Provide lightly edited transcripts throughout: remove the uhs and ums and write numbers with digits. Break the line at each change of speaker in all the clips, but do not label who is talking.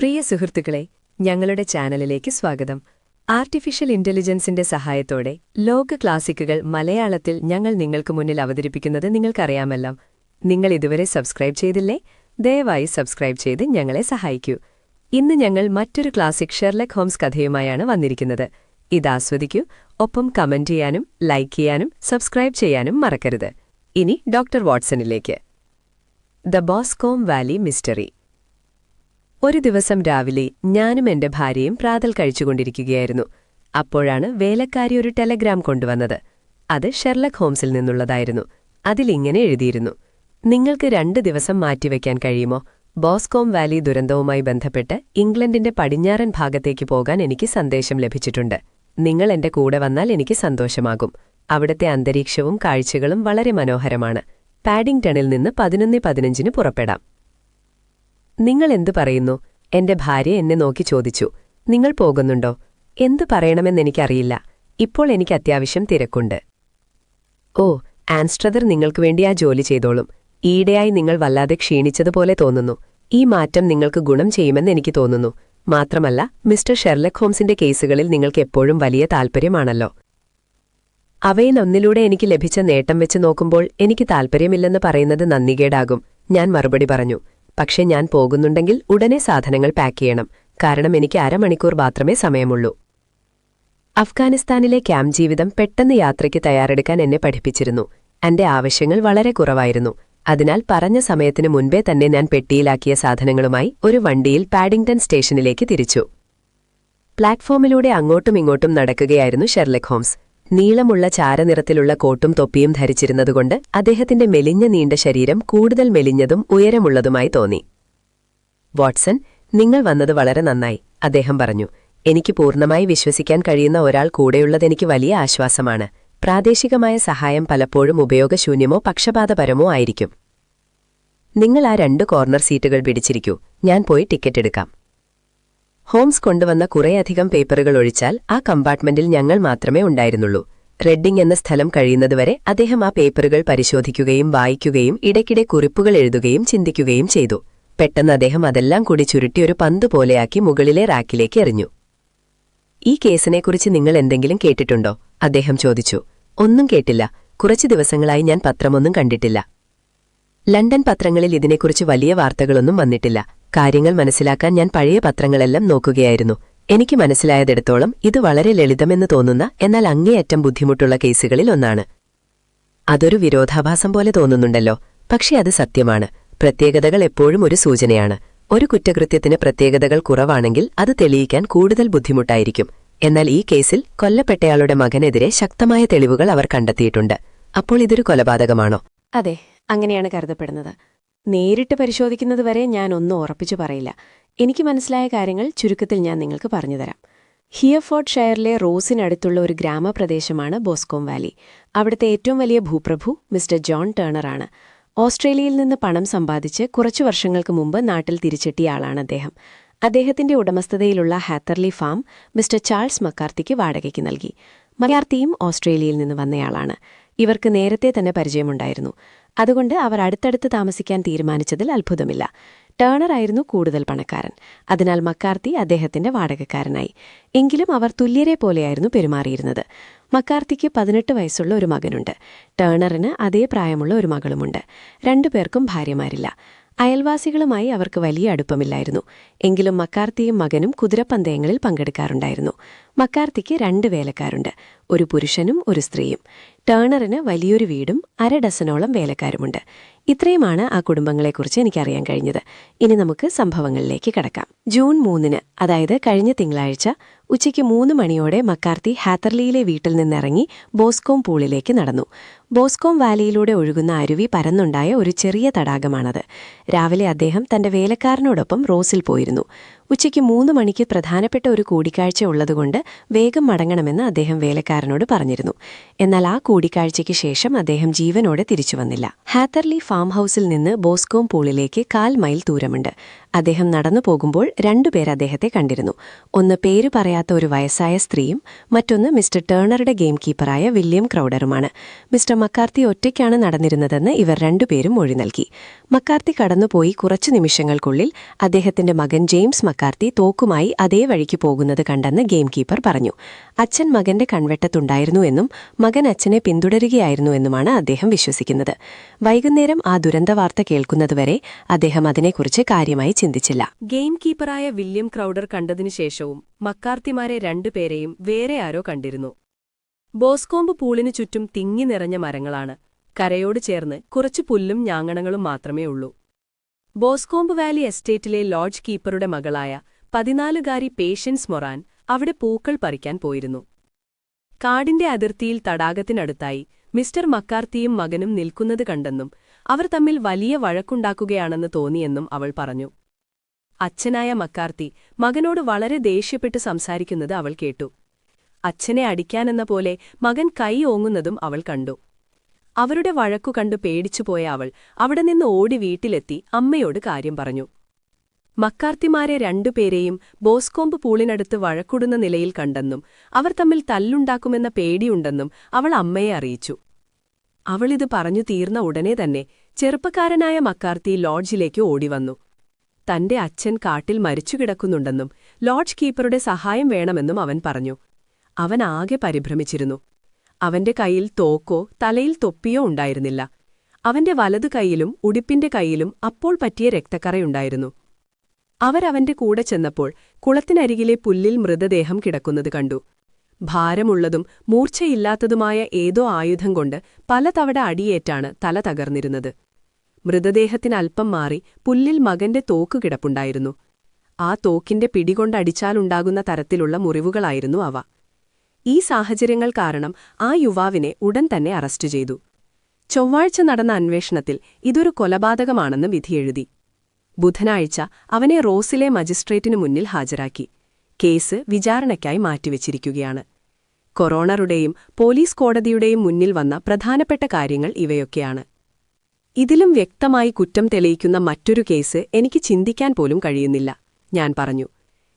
പ്രിയ സുഹൃത്തുക്കളെ, ഞങ്ങളുടെ ചാനലിലേക്ക് സ്വാഗതം. ആർട്ടിഫിഷ്യൽ ഇന്റലിജൻസിന്റെ സഹായത്തോടെ ലോക ക്ലാസിക്കുകൾ മലയാളത്തിൽ ഞങ്ങൾ നിങ്ങൾക്ക് മുന്നിൽ അവതരിപ്പിക്കുന്നത് നിങ്ങൾക്കറിയാമല്ലോ. നിങ്ങൾ ഇതുവരെ സബ്സ്ക്രൈബ് ചെയ്തില്ലേ? ദയവായി സബ്സ്ക്രൈബ് ചെയ്ത് ഞങ്ങളെ സഹായിക്കൂ. ഇന്ന് ഞങ്ങൾ മറ്റൊരു ക്ലാസിക് ഷെർലക് ഹോംസ് കഥയുമായാണ് വന്നിരിക്കുന്നത്. ഇത് ആസ്വദിക്കൂ. ഒപ്പം കമന്റ് ചെയ്യാനും ലൈക്ക് ചെയ്യാനും സബ്സ്ക്രൈബ് ചെയ്യാനും മറക്കരുത്. ഇനി ഡോക്ടർ വാട്സണിലേക്ക്. The Boscombe valley mystery. ഒരു ദിവസം രാവിലെ ഞാനും എന്റെ ഭാര്യയും പ്രാതൽ കഴിച്ചുകൊണ്ടിരിക്കുകയായിരുന്നു. അപ്പോഴാണ് വേലക്കാരി ഒരു ടെലഗ്രാം കൊണ്ടുവന്നത്. അത് ഷെർലക് ഹോംസിൽ നിന്നുള്ളതായിരുന്നു. അതിലിങ്ങനെ എഴുതിയിരുന്നു: നിങ്ങൾക്ക് 2 ദിവസം മാറ്റിവെക്കാൻ കഴിയുമോ? ബോസ്കോം വാലി ദുരന്തവുമായി ബന്ധപ്പെട്ട് ഇംഗ്ലണ്ടിന്റെ പടിഞ്ഞാറൻ ഭാഗത്തേക്ക് പോകാൻ എനിക്ക് സന്ദേശം ലഭിച്ചിട്ടുണ്ട്. നിങ്ങൾ എന്റെ കൂടെ വന്നാൽ എനിക്ക് സന്തോഷമാകും. അവിടുത്തെ അന്തരീക്ഷവും കാഴ്ചകളും വളരെ മനോഹരമാണ്. പാഡിംഗ്ടണിൽ നിന്ന് 11:15 പുറപ്പെടാം. നിങ്ങൾ എന്തു പറയുന്നു? എന്റെ ഭാര്യ എന്നെ നോക്കി ചോദിച്ചു. നിങ്ങൾ പോകുന്നുണ്ടോ? എന്തു പറയണമെന്നെനിക്കറിയില്ല. ഇപ്പോൾ എനിക്ക് അത്യാവശ്യം തിരക്കുണ്ട്. ഓ, ആൻസ്ട്രദർ നിങ്ങൾക്ക് വേണ്ടി ആ ജോലി ചെയ്തോളും. ഈയിടെയായി നിങ്ങൾ വല്ലാതെ ക്ഷീണിച്ചതുപോലെ തോന്നുന്നു. ഈ മാറ്റം നിങ്ങൾക്ക് ഗുണം ചെയ്യുമെന്ന് എനിക്ക് തോന്നുന്നു. മാത്രമല്ല, മിസ്റ്റർ ഷെർലക് ഹോംസിന്റെ കേസുകളിൽ നിങ്ങൾക്ക് എപ്പോഴും വലിയ താൽപ്പര്യമാണല്ലോ. അവയിലൊന്നിലൂടെ എനിക്ക് ലഭിച്ച നേട്ടം വെച്ച് നോക്കുമ്പോൾ എനിക്ക് താൽപ്പര്യമില്ലെന്ന് പറയുന്നത് നന്ദികേടാകും. ഞാൻ മറുപടി പറഞ്ഞു. പക്ഷെ ഞാൻ പോകുന്നുണ്ടെങ്കിൽ ഉടനെ സാധനങ്ങൾ പാക്ക് ചെയ്യണം. കാരണം എനിക്ക് അരമണിക്കൂർ മാത്രമേ സമയമുള്ളൂ. അഫ്ഗാനിസ്ഥാനിലെ ക്യാമ്പ് ജീവിതം പെട്ടെന്ന് യാത്രയ്ക്ക് തയ്യാറെടുക്കാൻ എന്നെ പഠിപ്പിച്ചിരുന്നു. എന്റെ ആവശ്യങ്ങൾ വളരെ കുറവായിരുന്നു. അതിനാൽ പറഞ്ഞ സമയത്തിനു മുൻപേ തന്നെ ഞാൻ പെട്ടിയിലാക്കിയ സാധനങ്ങളുമായി ഒരു വണ്ടിയിൽ പാഡിംഗ്ടൺ സ്റ്റേഷനിലേക്ക് തിരിച്ചു. പ്ലാറ്റ്ഫോമിലൂടെ അങ്ങോട്ടും ഇങ്ങോട്ടും നടക്കുകയായിരുന്നു ഷെർലക് ഹോംസ്. നീളമുള്ള ചാരനിറത്തിലുള്ള കോട്ടും തൊപ്പിയും ധരിച്ചിരുന്നതുകൊണ്ട് അദ്ദേഹത്തിന്റെ മെലിഞ്ഞ നീണ്ട ശരീരം കൂടുതൽ മെലിഞ്ഞതും ഉയരമുള്ളതുമായി തോന്നി. വാട്സൺ, നിങ്ങൾ വന്നത് വളരെ നന്നായി, അദ്ദേഹം പറഞ്ഞു. എനിക്ക് പൂർണ്ണമായി വിശ്വസിക്കാൻ കഴിയുന്ന ഒരാൾ കൂടെയുള്ളതെനിക്ക് വലിയ ആശ്വാസമാണ്. പ്രാദേശികമായ സഹായം പലപ്പോഴും ഉപയോഗശൂന്യമോ പക്ഷപാതപരമോ ആയിരിക്കും. നിങ്ങൾ ആ 2 കോർണർ സീറ്റുകൾ പിടിച്ചിരിക്കൂ. ഞാൻ പോയി ടിക്കറ്റ് എടുക്കാം. ഹോംസ് കൊണ്ടുവന്ന കുറേയധികം പേപ്പറുകൾ ഒഴിച്ചാൽ ആ കമ്പാർട്ട്മെന്റിൽ ഞങ്ങൾ മാത്രമേ ഉണ്ടായിരുന്നുള്ളൂ. റെഡിംഗ് എന്ന സ്ഥലം കഴിയുന്നതുവരെ അദ്ദേഹം ആ പേപ്പറുകൾ പരിശോധിക്കുകയും വായിക്കുകയും ഇടയ്ക്കിടെ കുറിപ്പുകൾ എഴുതുകയും ചിന്തിക്കുകയും ചെയ്തു. പെട്ടെന്ന് അദ്ദേഹം അതെല്ലാം കൂടി ചുരുട്ടി ഒരു പന്ത് പോലെയാക്കി മുകളിലെ റാക്കിലേക്ക് എറിഞ്ഞു. ഈ കേസിനെക്കുറിച്ച് നിങ്ങൾ എന്തെങ്കിലും കേട്ടിട്ടുണ്ടോ? അദ്ദേഹം ചോദിച്ചു. ഒന്നും കേട്ടില്ല. കുറച്ചു ദിവസങ്ങളായി ഞാൻ പത്രമൊന്നും കണ്ടിട്ടില്ല. ലണ്ടൻ പത്രങ്ങളിൽ ഇതിനെക്കുറിച്ച് വലിയ വാർത്തകളൊന്നും വന്നിട്ടില്ല. കാര്യങ്ങൾ മനസ്സിലാക്കാൻ ഞാൻ പഴയ പത്രങ്ങളെല്ലാം നോക്കുകയായിരുന്നു. എനിക്ക് മനസ്സിലായതിടത്തോളം ഇത് വളരെ ലളിതമെന്ന് തോന്നുന്ന എന്നാൽ അങ്ങേയറ്റം ബുദ്ധിമുട്ടുള്ള കേസുകളിൽ ഒന്നാണ്. അതൊരു വിരോധാഭാസം പോലെ തോന്നുന്നുണ്ടല്ലോ, പക്ഷെ അത് സത്യമാണ്. പ്രത്യേകതകൾ എപ്പോഴും ഒരു സൂചനയാണ്. ഒരു കുറ്റകൃത്യത്തിന് പ്രത്യേകതകൾ കുറവാണെങ്കിൽ അത് തെളിയിക്കാൻ കൂടുതൽ ബുദ്ധിമുട്ടായിരിക്കും. എന്നാൽ ഈ കേസിൽ കൊല്ലപ്പെട്ടയാളുടെ മകനെതിരെ ശക്തമായ തെളിവുകൾ അവർ കണ്ടെത്തിയിട്ടുണ്ട്. അപ്പോൾ ഇതൊരു കൊലപാതകമാണോ?
അതെ, അങ്ങനെയാണ് കരുതപ്പെടുന്നത്. നേരിട്ട് പരിശോധിക്കുന്നതുവരെ ഞാൻ ഒന്നും ഉറപ്പിച്ചു പറയില്ല. എനിക്ക് മനസ്സിലായ കാര്യങ്ങൾ ചുരുക്കത്തിൽ ഞാൻ നിങ്ങൾക്ക് പറഞ്ഞുതരാം. ഹിയർഫോർഡ് ഷെയറിലെ റോസിനടുത്തുള്ള ഒരു ഗ്രാമപ്രദേശമാണ് ബോസ്കോം വാലി. അവിടുത്തെ ഏറ്റവും വലിയ ഭൂപ്രഭു മിസ്റ്റർ ജോൺ ടേണറാണ്. ഓസ്ട്രേലിയയിൽ നിന്ന് പണം സമ്പാദിച്ച് കുറച്ചു വർഷങ്ങൾക്ക് മുമ്പ് നാട്ടിൽ തിരിച്ചെത്തിയ ആളാണ് അദ്ദേഹം. അദ്ദേഹത്തിന്റെ ഉടമസ്ഥതയിലുള്ള ഹാത്തർലി ഫാം മിസ്റ്റർ ചാൾസ് മക്കാർത്തിക്ക് വാടകയ്ക്ക് നൽകി. മക്കാർത്തിയും ഓസ്ട്രേലിയയിൽ നിന്ന് വന്നയാളാണ്. ഇവർക്ക് നേരത്തെ തന്നെ പരിചയമുണ്ടായിരുന്നു. അതുകൊണ്ട് അവർ അടുത്തടുത്ത് താമസിക്കാൻ തീരുമാനിച്ചതിൽ അത്ഭുതമില്ല. ടേണറായിരുന്നു കൂടുതൽ പണക്കാരൻ. അതിനാൽ മക്കാർത്തി അദ്ദേഹത്തിന്റെ വാടകക്കാരനായി. എങ്കിലും അവർ തുല്യരെ പോലെയായിരുന്നു പെരുമാറിയിരുന്നത്. മക്കാർത്തിക്ക് 18 വയസ്സുള്ള ഒരു മകനുണ്ട്. ടേണറിന് അതേ പ്രായമുള്ള ഒരു മകളുമുണ്ട്. 2 പേർക്കും ഭാര്യമാരില്ല. അയൽവാസികളുമായി അവർക്ക് വലിയ അടുപ്പമില്ലായിരുന്നു. എങ്കിലും മക്കാർത്തിയും മകനും കുതിരപ്പന്തയങ്ങളിൽ പങ്കെടുക്കാറുണ്ടായിരുന്നു. മക്കാർത്തിക്ക് 2 വേലക്കാരുണ്ട്, ഒരു പുരുഷനും ഒരു സ്ത്രീയും. ടേണറിന് വലിയൊരു വീടും 1/2 ഡസനോളം വേലക്കാരുമുണ്ട്. ഇത്രയുമാണ് ആ കുടുംബങ്ങളെക്കുറിച്ച് എനിക്കറിയാൻ കഴിഞ്ഞത്. ഇനി നമുക്ക് സംഭവങ്ങളിലേക്ക് കടക്കാം. ജൂൺ 3-ന്, അതായത് കഴിഞ്ഞ തിങ്കളാഴ്ച ഉച്ചയ്ക്ക് 3 മണിയോടെ മക്കാർത്തി ഹാത്തർലിയിലെ വീട്ടിൽ നിന്നിറങ്ങി ബോസ്കോം പൂളിലേക്ക് നടന്നു. ബോസ്കോം വാലിയിലൂടെ ഒഴുകുന്ന അരുവി പരന്നുണ്ടായ ഒരു ചെറിയ തടാകമാണത്. രാവിലെ അദ്ദേഹം തന്റെ വേലക്കാരനോടൊപ്പം റോസിൽ പോയിരുന്നു. ഉച്ചയ്ക്ക് 3 മണിക്ക് പ്രധാനപ്പെട്ട ഒരു കൂടിക്കാഴ്ച ഉള്ളതുകൊണ്ട് വേഗം മടങ്ങണമെന്ന് അദ്ദേഹം വേലക്കാരനോട് പറഞ്ഞിരുന്നു. എന്നാൽ ആ കൂടിക്കാഴ്ചയ്ക്ക് ശേഷം അദ്ദേഹം ജീവനോടെ തിരിച്ചുവന്നില്ല. ഹാത്തർലി ഫാം ഹൌസിൽ നിന്ന് ബോസ്കോം പൂളിലേക്ക് 1/4 മൈൽ ദൂരമുണ്ട്. അദ്ദേഹം നടന്നു പോകുമ്പോൾ രണ്ടുപേർ അദ്ദേഹത്തെ കണ്ടിരുന്നു. ഒന്ന് പേരു പറയാത്ത ഒരു വയസ്സായ സ്ത്രീയും മറ്റൊന്ന് മിസ്റ്റർ ടേണറുടെ ഗെയിം കീപ്പറായ വില്യം ക്രൗഡറുമാണ്. മിസ്റ്റർ മക്കാർത്തി ഒറ്റയ്ക്കാണ് നടന്നിരുന്നതെന്ന് ഇവർ രണ്ടുപേരും മൊഴി നൽകി. മക്കാർത്തി കടന്നുപോയി കുറച്ചു നിമിഷങ്ങൾക്കുള്ളിൽ അദ്ദേഹത്തിന്റെ മകൻ ജെയിംസ് മക്കാർത്തി തോക്കുമായി അതേ വഴിക്ക് പോകുന്നത് കണ്ടെന്ന് ഗെയിം കീപ്പർ പറഞ്ഞു. അച്ഛൻ മകന്റെ കൺവെട്ടത്തുണ്ടായിരുന്നു എന്നും മകൻ അച്ഛനെ പിന്തുടരുകയായിരുന്നു എന്നുമാണ് അദ്ദേഹം വിശ്വസിക്കുന്നത്. വൈകുന്നേരം ആ ദുരന്തവാർത്ത കേൾക്കുന്നതുവരെ അദ്ദേഹം അതിനെക്കുറിച്ച് കാര്യമായി ചിന്തിച്ചില്ല.
ഗെയിം കീപ്പറായ വില്യം ക്രൗഡർ കണ്ടതിനു ശേഷവും മക്കാർത്തിമാരെ രണ്ടുപേരെയും വേറെ ആരോ കണ്ടിരുന്നു. ബോസ്കോംബ് പൂളിനു ചുറ്റും തിങ്ങി നിറഞ്ഞ മരങ്ങളാണ്. കരയോട് ചേർന്ന് കുറച്ചു പുല്ലും ഞാങ്ങണങ്ങളും മാത്രമേ ഉള്ളൂ. ബോസ്കോംബ് വാലി എസ്റ്റേറ്റിലെ ലോഡ്ജ് കീപ്പറുടെ മകളായ 14-കാരി പേഷ്യൻസ് മൊറാൻ അവിടെ പൂക്കൾ പറിക്കാൻ പോയിരുന്നു. കാടിന്റെ അതിർത്തിയിൽ തടാകത്തിനടുത്തായി മിസ്റ്റർ മക്കാർത്തിയും മകനും നിൽക്കുന്നത് കണ്ടെന്നും അവർ തമ്മിൽ വലിയ വഴക്കുണ്ടാക്കുകയാണെന്ന് തോന്നിയെന്നും അവൾ പറഞ്ഞു. അച്ഛനായ മക്കാർത്തി മകനോട് വളരെ ദേഷ്യപ്പെട്ട് സംസാരിക്കുന്നത് അവൾ കേട്ടു. അച്ഛനെ അടിക്കാനെന്ന പോലെ മകൻ കൈ ഓങ്ങുന്നതും അവൾ കണ്ടു. അവരുടെ വഴക്കു കണ്ടു പേടിച്ചുപോയ അവൾ അവിടെ നിന്ന് ഓടി വീട്ടിലെത്തി അമ്മയോട് കാര്യം പറഞ്ഞു. മക്കാർത്തിമാരെ രണ്ടുപേരെയും ബോസ്കോംബ് പൂളിനടുത്ത് വഴക്കുടുന്ന നിലയിൽ കണ്ടെന്നും അവർ തമ്മിൽ തല്ലുണ്ടാക്കുമെന്ന പേടിയുണ്ടെന്നും അവൾ അമ്മയെ അറിയിച്ചു. അവളിത് പറഞ്ഞു തീർന്ന ഉടനെ തന്നെ ചെറുപ്പക്കാരനായ മക്കാർത്തി ലോഡ്ജിലേക്ക് ഓടിവന്നു. തന്റെ അച്ഛൻ കാട്ടിൽ മരിച്ചുകിടക്കുന്നുണ്ടെന്നും ലോഡ്ജ് കീപ്പറുടെ സഹായം വേണമെന്നും അവൻ പറഞ്ഞു. അവൻ ആകെ പരിഭ്രമിച്ചിരുന്നു. അവന്റെ കൈയിൽ തോക്കോ തലയിൽ തൊപ്പിയോ ഉണ്ടായിരുന്നില്ല. അവന്റെ വലതു കൈയിലും ഉടുപ്പിന്റെ കൈയിലും അപ്പോൾ പറ്റിയ രക്തക്കറയുണ്ടായിരുന്നു. അവരവന്റെ കൂടെ ചെന്നപ്പോൾ കുളത്തിനരികിലെ പുല്ലിൽ മൃതദേഹം കിടക്കുന്നത് കണ്ടു. ഭാരമുള്ളതും മൂർച്ചയില്ലാത്തതുമായ ഏതോ ആയുധം കൊണ്ട് പലതവണ അടിയേറ്റാണ് തല തകർന്നിരുന്നത്. മൃതദേഹത്തിനൽപ്പം മാറി പുല്ലിൽ മകന്റെ തോക്ക് കിടപ്പുണ്ടായിരുന്നു. ആ തോക്കിന്റെ പിടികൊണ്ടടിച്ചാലുണ്ടാകുന്ന തരത്തിലുള്ള മുറിവുകളായിരുന്നു അവ. ഈ സാഹചര്യങ്ങൾ കാരണം ആ യുവാവിനെ ഉടൻ തന്നെ അറസ്റ്റ് ചെയ്തു. ചൊവ്വാഴ്ച നടന്ന അന്വേഷണത്തിൽ ഇതൊരു കൊലപാതകമാണെന്ന് വിധിയെഴുതി. ബുധനാഴ്ച അവനെ റോസിലെ മജിസ്ട്രേറ്റിനു മുന്നിൽ ഹാജരാക്കി. കേസ് വിചാരണയ്ക്കായി മാറ്റിവെച്ചിരിക്കുകയാണ്. കൊറോണറുടെയും പോലീസ് കോടതിയുടെയും മുന്നിൽ വന്ന പ്രധാനപ്പെട്ട കാര്യങ്ങൾ ഇവയൊക്കെയാണ്. ഇതിലും വ്യക്തമായി കുറ്റം തെളിയിക്കുന്ന മറ്റൊരു കേസ് എനിക്ക് ചിന്തിക്കാൻ പോലും കഴിയുന്നില്ല, ഞാൻ പറഞ്ഞു.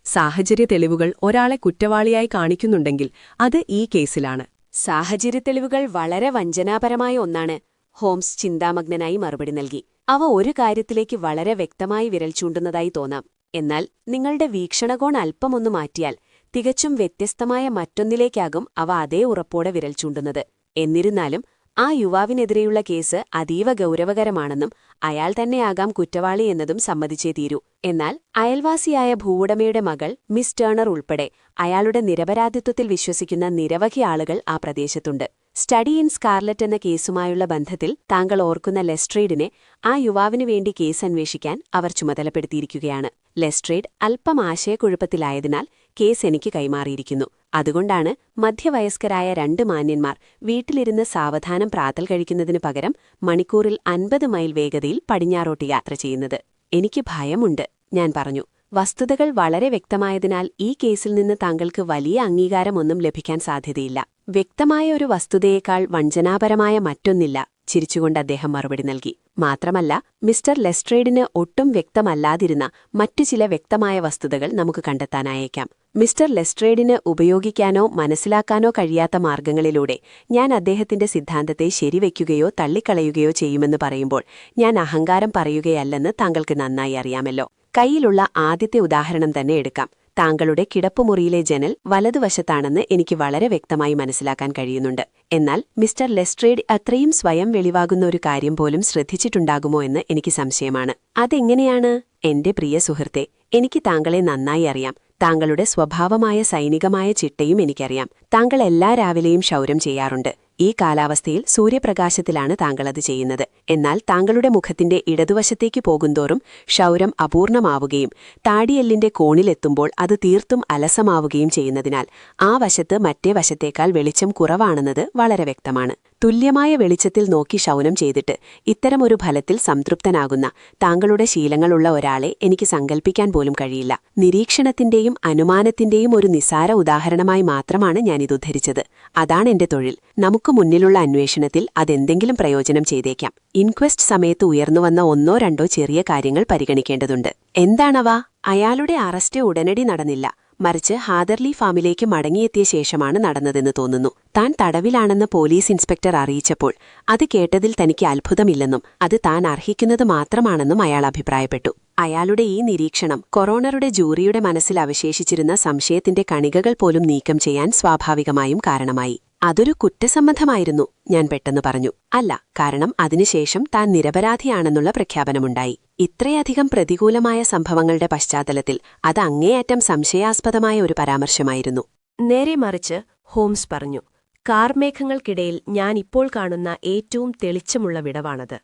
സാഹചര്യ തെളിവുകൾ ഒരാളെ കുറ്റവാളിയായി കാണിക്കുന്നുണ്ടെങ്കിൽ അത് ഈ കേസിലാണ്.
സാഹചര്യ തെളിവുകൾ വളരെ വഞ്ചനാപരമായ ഒന്നാണ്, ഹോംസ് ചിന്താമഗ്നനായി മറുപടി നൽകി. അവ ഒരു കാര്യത്തിലേക്ക് വളരെ വ്യക്തമായി വിരൽ ചൂണ്ടുന്നതായി തോന്നാം. എന്നാൽ നിങ്ങളുടെ വീക്ഷണകോൺ അല്പമൊന്നു മാറ്റിയാൽ തികച്ചും വ്യത്യസ്തമായ മറ്റൊന്നിലേക്കാകും അവ അതേ ഉറപ്പോടെ വിരൽ ചൂണ്ടുന്നത്. എന്നിരുന്നാലും ആ യുവാവിനെതിരെയുള്ള കേസ് അതീവ ഗൗരവകരമാണെന്നും അയാൾ തന്നെയാകാം കുറ്റവാളി എന്നതും സമ്മതിച്ചേ തീരൂ. എന്നാൽ അയൽവാസിയായ ഭൂവുടമയുടെ മകൾ മിസ് ടേണർ ഉൾപ്പെടെ അയാളുടെ നിരപരാധിത്വത്തിൽ വിശ്വസിക്കുന്ന നിരവധി ആളുകൾ ആ പ്രദേശത്തുണ്ട്. സ്റ്റഡി ഇൻ സ്കാർലറ്റ് എന്ന കേസുമായുള്ള ബന്ധത്തിൽ താങ്കൾ ഓർക്കുന്ന ലെസ്ട്രേഡിനെ ആ യുവാവിനു വേണ്ടി കേസ് അന്വേഷിക്കാൻ അവർ ചുമതലപ്പെടുത്തിയിരിക്കുകയാണ്. ലെസ്ട്രേഡ് അല്പം ആശയക്കുഴപ്പത്തിലായതിനാൽ കേസ് എനിക്ക് കൈമാറിയിരിക്കുന്നു. അതുകൊണ്ടാണ് മധ്യവയസ്കരായ 2 മാന്യന്മാർ വീട്ടിലിരുന്ന് സാവധാനം പ്രാതൽ കഴിക്കുന്നതിനു പകരം മണിക്കൂറിൽ 50 മൈൽ വേഗതയിൽ പടിഞ്ഞാറോട്ട് യാത്ര ചെയ്യുന്നത്. എനിക്ക് ഭയമുണ്ട്, ഞാൻ പറഞ്ഞു. വസ്തുതകൾ വളരെ വ്യക്തമായതിനാൽ ഈ കേസിൽ നിന്ന് താങ്കൾക്ക് വലിയ അംഗീകാരമൊന്നും ലഭിക്കാൻ സാധ്യതയില്ല. വ്യക്തമായ ഒരു വസ്തുതയേക്കാൾ വഞ്ചനാപരമായ മറ്റൊന്നില്ല, ചിരിച്ചുകൊണ്ട് അദ്ദേഹം മറുപടി നൽകി. മാത്രമല്ല, മിസ്റ്റർ ലെസ്ട്രേഡിന് ഒട്ടും വ്യക്തമല്ലാതിരുന്ന മറ്റു ചില വ്യക്തമായ വസ്തുതകൾ നമുക്ക് കണ്ടെത്താനായേക്കാം. മിസ്റ്റർ ലെസ്ട്രേഡിന് ഉപയോഗിക്കാനോ മനസ്സിലാക്കാനോ കഴിയാത്ത മാർഗങ്ങളിലൂടെ ഞാൻ അദ്ദേഹത്തിന്റെ സിദ്ധാന്തത്തെ ശരിവയ്ക്കുകയോ തള്ളിക്കളയുകയോ ചെയ്യുമെന്ന് പറയുമ്പോൾ ഞാൻ അഹങ്കാരം പറയുകയല്ലെന്ന് താങ്കൾക്ക് നന്നായി അറിയാമല്ലോ. കയ്യിലുള്ള ആദ്യത്തെ ഉദാഹരണം തന്നെ എടുക്കാം. താങ്കളുടെ കിടപ്പുമുറിയിലെ ജനൽ വലതുവശത്താണെന്ന് എനിക്ക് വളരെ വ്യക്തമായി മനസ്സിലാക്കാൻ കഴിയുന്നുണ്ട്. എന്നാൽ മിസ്റ്റർ ലെസ്ട്രേഡ് അത്രയും സ്വയം വെളിവാകുന്ന ഒരു കാര്യം പോലും ശ്രദ്ധിച്ചിട്ടുണ്ടാകുമോ എന്ന് എനിക്ക് സംശയമാണ്. അതെങ്ങനെയാണ്? എന്റെ പ്രിയ സുഹൃത്തെ, എനിക്ക് താങ്കളെ നന്നായി അറിയാം. താങ്കളുടെ സ്വഭാവമായ സൈനികമായ ചിട്ടയും എനിക്കറിയാം. താങ്കൾ എല്ലാ രാവിലെയും ക്ഷൗരം ചെയ്യാറുണ്ട്. ഈ കാലാവസ്ഥയിൽ സൂര്യപ്രകാശത്തിലാണ് താങ്കളത് ചെയ്യുന്നത്. എന്നാൽ താങ്കളുടെ മുഖത്തിന്റെ ഇടതുവശത്തേക്ക് പോകുന്തോറും ക്ഷൗരം അപൂർണമാവുകയും താടിയെല്ലിന്റെ കോണിലെത്തുമ്പോൾ അത് തീർത്തും അലസമാവുകയും ചെയ്യുന്നതിനാൽ ആ വശത്ത് മറ്റേ വശത്തേക്കാൾ വെളിച്ചം കുറവാണെന്നത് വളരെ വ്യക്തമാണ്.
തുല്യമായ വെളിച്ചത്തിൽ നോക്കി ശൗനം ചെയ്തിട്ട് ഇത്തരമൊരു ഫലത്തിൽ സംതൃപ്തനാകുന്ന താങ്കളുടെ ശീലങ്ങളുള്ള ഒരാളെ എനിക്ക് സങ്കൽപ്പിക്കാൻ പോലും കഴിയില്ല. നിരീക്ഷണത്തിന്റെയും അനുമാനത്തിന്റെയും ഒരു നിസ്സാര ഉദാഹരണമായി മാത്രമാണ് ഞാനിതുദ്ധരിച്ചത്. അതാണെന്റെ തൊഴിൽ. നമുക്ക് മുന്നിലുള്ള അന്വേഷണത്തിൽ അതെന്തെങ്കിലും പ്രയോജനം ചെയ്തേക്കാം. ഇൻക്വസ്റ്റ് സമയത്ത് ഉയർന്നുവന്ന ഒന്നോ രണ്ടോ ചെറിയ കാര്യങ്ങൾ പരിഗണിക്കേണ്ടതുണ്ട്. എന്താണവ? അയാളുടെ അറസ്റ്റ് ഉടനടി നടന്നില്ല. മറിച്ച് ഹാദർലി ഫാമിലേക്ക് മടങ്ങിയെത്തിയ ശേഷമാണ് നടന്നതെന്ന് തോന്നുന്നു. താൻ തടവിലാണെന്ന് പോലീസ് ഇൻസ്പെക്ടർ അറിയിച്ചപ്പോൾ അത് കേട്ടതിൽ തനിക്ക് അത്ഭുതമില്ലെന്നും അത് താൻ അർഹിക്കുന്നത് മാത്രമാണെന്നും അയാൾ അഭിപ്രായപ്പെട്ടു. അയാളുടെ ഈ നിരീക്ഷണം കൊറോണറുടെ ജൂറിയുടെ മനസ്സിൽ അവശേഷിച്ചിരുന്ന സംശയത്തിന്റെ കണികകൾ പോലും നീക്കം ചെയ്യാൻ സ്വാഭാവികമായും കാരണമായി. അതൊരു കുറ്റസമ്മതമായിരുന്നു, ഞാൻ പെട്ടെന്ന് പറഞ്ഞു. അല്ല, കാരണം അതിനുശേഷം താൻ നിരപരാധിയാണെന്നുള്ള പ്രഖ്യാപനമുണ്ടായി. ഇത്രയധികം പ്രതികൂലമായ സംഭവങ്ങളുടെ പശ്ചാത്തലത്തിൽ അത് അങ്ങേയറ്റം സംശയാസ്പദമായ ഒരു പരാമർശമായിരുന്നു.
നേരെ മറിച്ച് ഹോംസ് പറഞ്ഞു, കാർമേഘങ്ങൾക്കിടയിൽ ഞാൻ ഇപ്പോൾ കാണുന്ന ഏറ്റവും തെളിച്ചമുള്ള വിടവാണത്.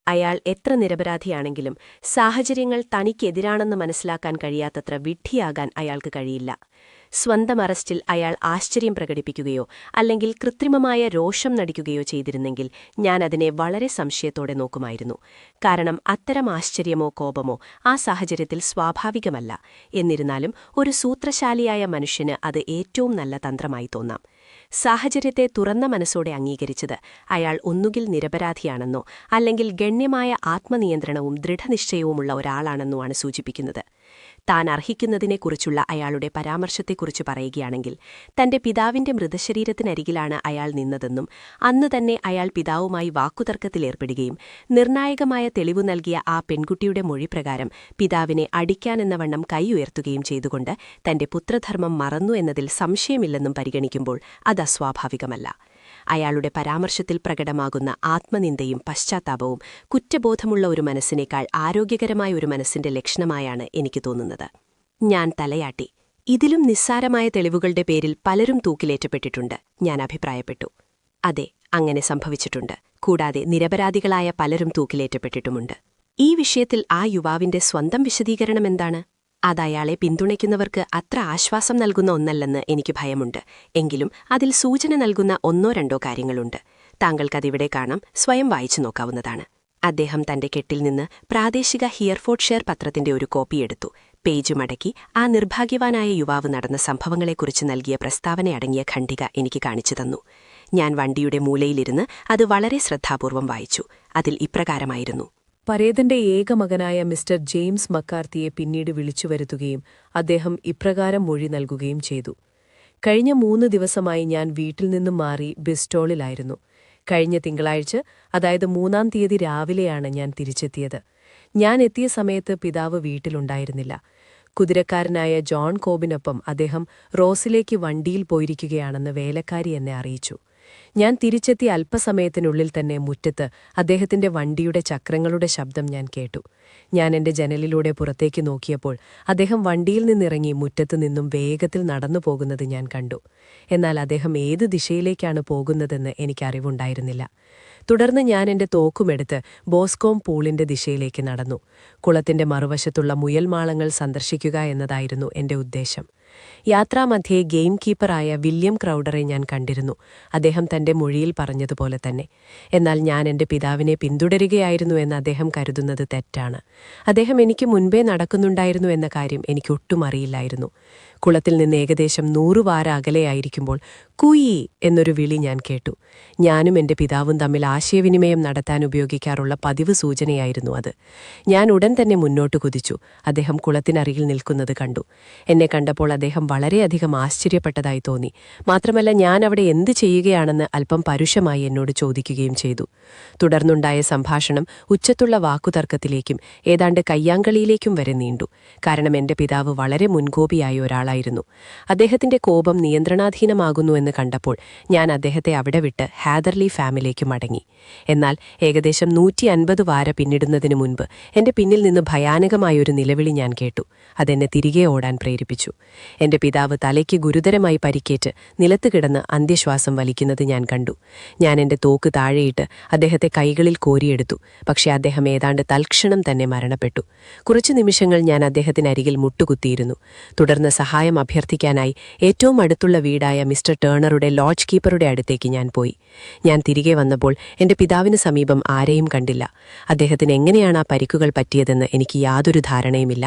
അയാൾ എത്ര നിരപരാധിയാണെങ്കിലും സാഹചര്യങ്ങൾ തനിക്കെതിരാണെന്ന് മനസ്സിലാക്കാൻ കഴിയാത്തത്ര വിഡ്ഢിയാകാൻ അയാൾക്ക് കഴിയില്ല. സ്വന്തം അറസ്റ്റിൽ അയാൾ ആശ്ചര്യം പ്രകടിപ്പിക്കുകയോ അല്ലെങ്കിൽ കൃത്രിമമായ രോഷം നടിക്കുകയോ ചെയ്തിരുന്നെങ്കിൽ ഞാൻ അതിനെ വളരെ സംശയത്തോടെ നോക്കുമായിരുന്നു. കാരണം അത്തരം ആശ്ചര്യമോ കോപമോ ആ സാഹചര്യത്തിൽ സ്വാഭാവികമല്ല. എന്നിരുന്നാലും ഒരു സൂത്രശാലിയായ മനുഷ്യന് അത് ഏറ്റവും നല്ല തന്ത്രമായി തോന്നാം. സാഹചര്യത്തെ തുറന്ന മനസ്സോടെ അംഗീകരിച്ചത് അയാൾ ഒന്നുകിൽ നിരപരാധിയാണെന്നോ അല്ലെങ്കിൽ ഗണ്യമായ ആത്മനിയന്ത്രണവും ദൃഢനിശ്ചയവുമുള്ള ഒരാളാണെന്നോ ആണ് സൂചിപ്പിക്കുന്നത്. താൻ അർഹിക്കുന്നതിനെക്കുറിച്ചുള്ള അയാളുടെ പരാമർശത്തെക്കുറിച്ച് പറയുകയാണെങ്കിൽ, തന്റെ പിതാവിന്റെ മൃതശരീരത്തിനരികിലാണ് അയാൾ നിന്നതെന്നും അന്ന് തന്നെ അയാൾ പിതാവുമായി വാക്കുതർക്കത്തിലേർപ്പെടുകയും നിർണായകമായ തെളിവു നൽകിയ ആ പെൺകുട്ടിയുടെ മൊഴിപ്രകാരം പിതാവിനെ അടിക്കാനെന്നവണ്ണം കൈ ഉയർത്തുകയും ചെയ്തുകൊണ്ട് തന്റെ പുത്രധർമ്മം മറന്നു എന്നതിൽ സംശയമില്ലെന്നും പരിഗണിക്കുമ്പോൾ അത് അസ്വാഭാവികമല്ല. അയാളുടെ പരാമർശത്തിൽ പ്രകടമാകുന്ന ആത്മനിന്ദയും പശ്ചാത്താപവും കുറ്റബോധമുള്ള ഒരു മനസ്സിനേക്കാൾ ആരോഗ്യകരമായ ഒരു മനസ്സിന്റെ ലക്ഷണമായാണ് എനിക്ക് തോന്നുന്നത്. ഞാൻ തലയാട്ടി. ഇതിലും നിസ്സാരമായ തെളിവുകളുടെ പേരിൽ പലരും തൂക്കിലേറ്റപ്പെട്ടിട്ടുണ്ട്, ഞാൻ അഭിപ്രായപ്പെട്ടു. അതെ, അങ്ങനെ സംഭവിച്ചിട്ടുണ്ട്. കൂടാതെ നിരപരാധികളായ പലരും തൂക്കിലേറ്റപ്പെട്ടിട്ടുമുണ്ട്. ഈ വിഷയത്തിൽ ആ യുവാവിന്റെ സ്വന്തം വിശദീകരണം എന്താണ്? അതയാളെ പിന്തുണയ്ക്കുന്നവർക്ക് അത്ര ആശ്വാസം നൽകുന്ന ഒന്നല്ലെന്ന് എനിക്ക് ഭയമുണ്ട്. എങ്കിലും അതിൽ സൂചന നൽകുന്ന ഒന്നോ രണ്ടോ കാര്യങ്ങളുണ്ട്. താങ്കൾക്കതിവിടെ കാണാം, സ്വയം വായിച്ചു നോക്കാവുന്നതാണ്. അദ്ദേഹം തന്റെ കെട്ടിൽ നിന്ന് പ്രാദേശിക ഹിയർഫോർഡ്ഷെയർ പത്രത്തിന്റെ ഒരു കോപ്പിയെടുത്തു. പേജ് മടക്കി ആ നിർഭാഗ്യവാനായ യുവാവ് നടന്ന സംഭവങ്ങളെക്കുറിച്ച് നൽകിയ പ്രസ്താവനയടങ്ങിയ ഖണ്ഡിക എനിക്ക് കാണിച്ചു തന്നു. ഞാൻ വണ്ടിയുടെ മൂലയിലിരുന്ന് അത് വളരെ ശ്രദ്ധാപൂർവം വായിച്ചു. അതിൽ ഇപ്രകാരമായിരുന്നു: പരേതന്റെ ഏക മകനായ മിസ്റ്റർ ജെയിംസ് മക്കാർത്തിയെ പിന്നീട് വിളിച്ചുവരുത്തുകയും അദ്ദേഹം ഇപ്രകാരം മൊഴി നൽകുകയും ചെയ്തു. കഴിഞ്ഞ 3 ദിവസമായി ഞാൻ വീട്ടിൽ നിന്നും മാറി ബിസ്റ്റോളിലായിരുന്നു. കഴിഞ്ഞ തിങ്കളാഴ്ച, അതായത് 3-ാം തീയതി രാവിലെയാണ് ഞാൻ തിരിച്ചെത്തിയത്. ഞാൻ എത്തിയ സമയത്ത് പിതാവ് വീട്ടിലുണ്ടായിരുന്നില്ല. കുതിരക്കാരനായ ജോൺ കോബിനൊപ്പം അദ്ദേഹം റോസിലേക്ക് വണ്ടിയിൽ പോയിരിക്കുകയാണെന്ന് വേലക്കാരി എന്നെ അറിയിച്ചു. ഞാൻ തിരിച്ചെത്തി അല്പസമയത്തിനുള്ളിൽ തന്നെ മുറ്റത്ത് അദ്ദേഹത്തിന്റെ വണ്ടിയുടെ ചക്രങ്ങളുടെ ശബ്ദം ഞാൻ കേട്ടു. ഞാൻ എന്റെ ജനലിലൂടെ പുറത്തേക്ക് നോക്കിയപ്പോൾ അദ്ദേഹം വണ്ടിയിൽ നിന്നിറങ്ങി മുറ്റത്തു നിന്നും വേഗത്തിൽ നടന്നു പോകുന്നത് ഞാൻ കണ്ടു. എന്നാൽ അദ്ദേഹം ഏത് ദിശയിലേക്കാണ് പോകുന്നതെന്ന് എനിക്കറിവുണ്ടായിരുന്നില്ല. തുടർന്ന് ഞാൻ എന്റെ തോക്കുമെടുത്ത് ബോസ്കോം പൂളിന്റെ ദിശയിലേക്ക് നടന്നു. കുളത്തിന്റെ മറുവശത്തുള്ള മുയൽമാളങ്ങൾ സന്ദർശിക്കുക എന്നതായിരുന്നു എന്റെ ഉദ്ദേശം. യാത്രാമധ്യേ ഗെയിം കീപ്പറായ വില്യം ക്രൗഡറെ ഞാൻ കണ്ടിരുന്നു. അദ്ദേഹം തന്റെ മൊഴിയിൽ പറഞ്ഞതുപോലെ തന്നെ. എന്നാൽ ഞാൻ എന്റെ പിതാവിനെ പിന്തുടരുകയായിരുന്നു എന്ന് അദ്ദേഹം കരുതുന്നത് തെറ്റാണ്. അദ്ദേഹം എനിക്ക് മുൻപേ നടക്കുന്നുണ്ടായിരുന്നു എന്ന കാര്യം എനിക്കൊട്ടും അറിയില്ലായിരുന്നു. കുളത്തിൽ നിന്ന് ഏകദേശം 100 വാര അകലെയായിരിക്കുമ്പോൾ കുയി എന്നൊരു വിളി ഞാൻ കേട്ടു. ഞാനും എന്റെ പിതാവും തമ്മിൽ ആശയവിനിമയം നടത്താൻ ഉപയോഗിക്കാറുള്ള പതിവ് സൂചനയായിരുന്നു അത്. ഞാൻ ഉടൻ തന്നെ മുന്നോട്ട് കുതിച്ചു. അദ്ദേഹം കുളത്തിനരികിൽ നിൽക്കുന്നത് കണ്ടു. എന്നെ കണ്ടപ്പോൾ അദ്ദേഹം വളരെയധികം ആശ്ചര്യപ്പെട്ടതായി തോന്നി. മാത്രമല്ല, ഞാൻ അവിടെ എന്ത് ചെയ്യുകയാണെന്ന് അല്പം പരുഷമായി എന്നോട് ചോദിക്കുകയും ചെയ്തു. തുടർന്നുണ്ടായ സംഭാഷണം ഉച്ചത്തുള്ള വാക്കുതർക്കത്തിലേക്കും ഏതാണ്ട് കയ്യാങ്കളിയിലേക്കും വരെ നീണ്ടു. കാരണം എന്റെ പിതാവ് വളരെ മുൻകോപിയായ ഒരാളായിരുന്നു. അദ്ദേഹത്തിന്റെ കോപം നിയന്ത്രണാധീനമാകുന്നു എന്ന് കണ്ടപ്പോൾ ഞാൻ അദ്ദേഹത്തെ അവിടെ വിട്ട് ഹാദർലി ഫാമിലേക്ക് മടങ്ങി. എന്നാൽ ഏകദേശം 150 വാര പിന്നിടുന്നതിനു മുൻപ് എന്റെ പിന്നിൽ നിന്ന് ഭയാനകമായൊരു നിലവിളി ഞാൻ കേട്ടു.
അതെന്നെ തിരികെ ഓടാൻ പ്രേരിപ്പിച്ചു. എന്റെ പിതാവ് തലയ്ക്ക് ഗുരുതരമായി പരിക്കേറ്റ് നിലത്ത് കിടന്ന് അന്ത്യശ്വാസം വലിക്കുന്നത് ഞാൻ കണ്ടു. ഞാൻ എന്റെ തോക്ക് താഴെയിട്ട് അദ്ദേഹത്തെ കൈകളിൽ കോരിയെടുത്തു. പക്ഷേ അദ്ദേഹം ഏതാണ്ട് തൽക്ഷണം തന്നെ മരണപ്പെട്ടു. കുറച്ചു നിമിഷങ്ങൾ ഞാൻ അദ്ദേഹത്തിനരികിൽ മുട്ടുകുത്തിയിരുന്നു. തുടർന്ന് സഹായം അഭ്യർത്ഥിക്കാനായി ഏറ്റവും അടുത്തുള്ള വീടായ മിസ്റ്റർ ടേണറുടെ ലോഡ്ജ് കീപ്പറുടെ അടുത്തേക്ക് ഞാൻ പോയി. ഞാൻ തിരികെ വന്നപ്പോൾ എന്റെ പിതാവിന് സമീപം ആരെയും കണ്ടില്ല. അദ്ദേഹത്തിന് എങ്ങനെയാണ് ആ പരിക്കുകൾ പറ്റിയതെന്ന് എനിക്ക് യാതൊരു ധാരണയുമില്ല.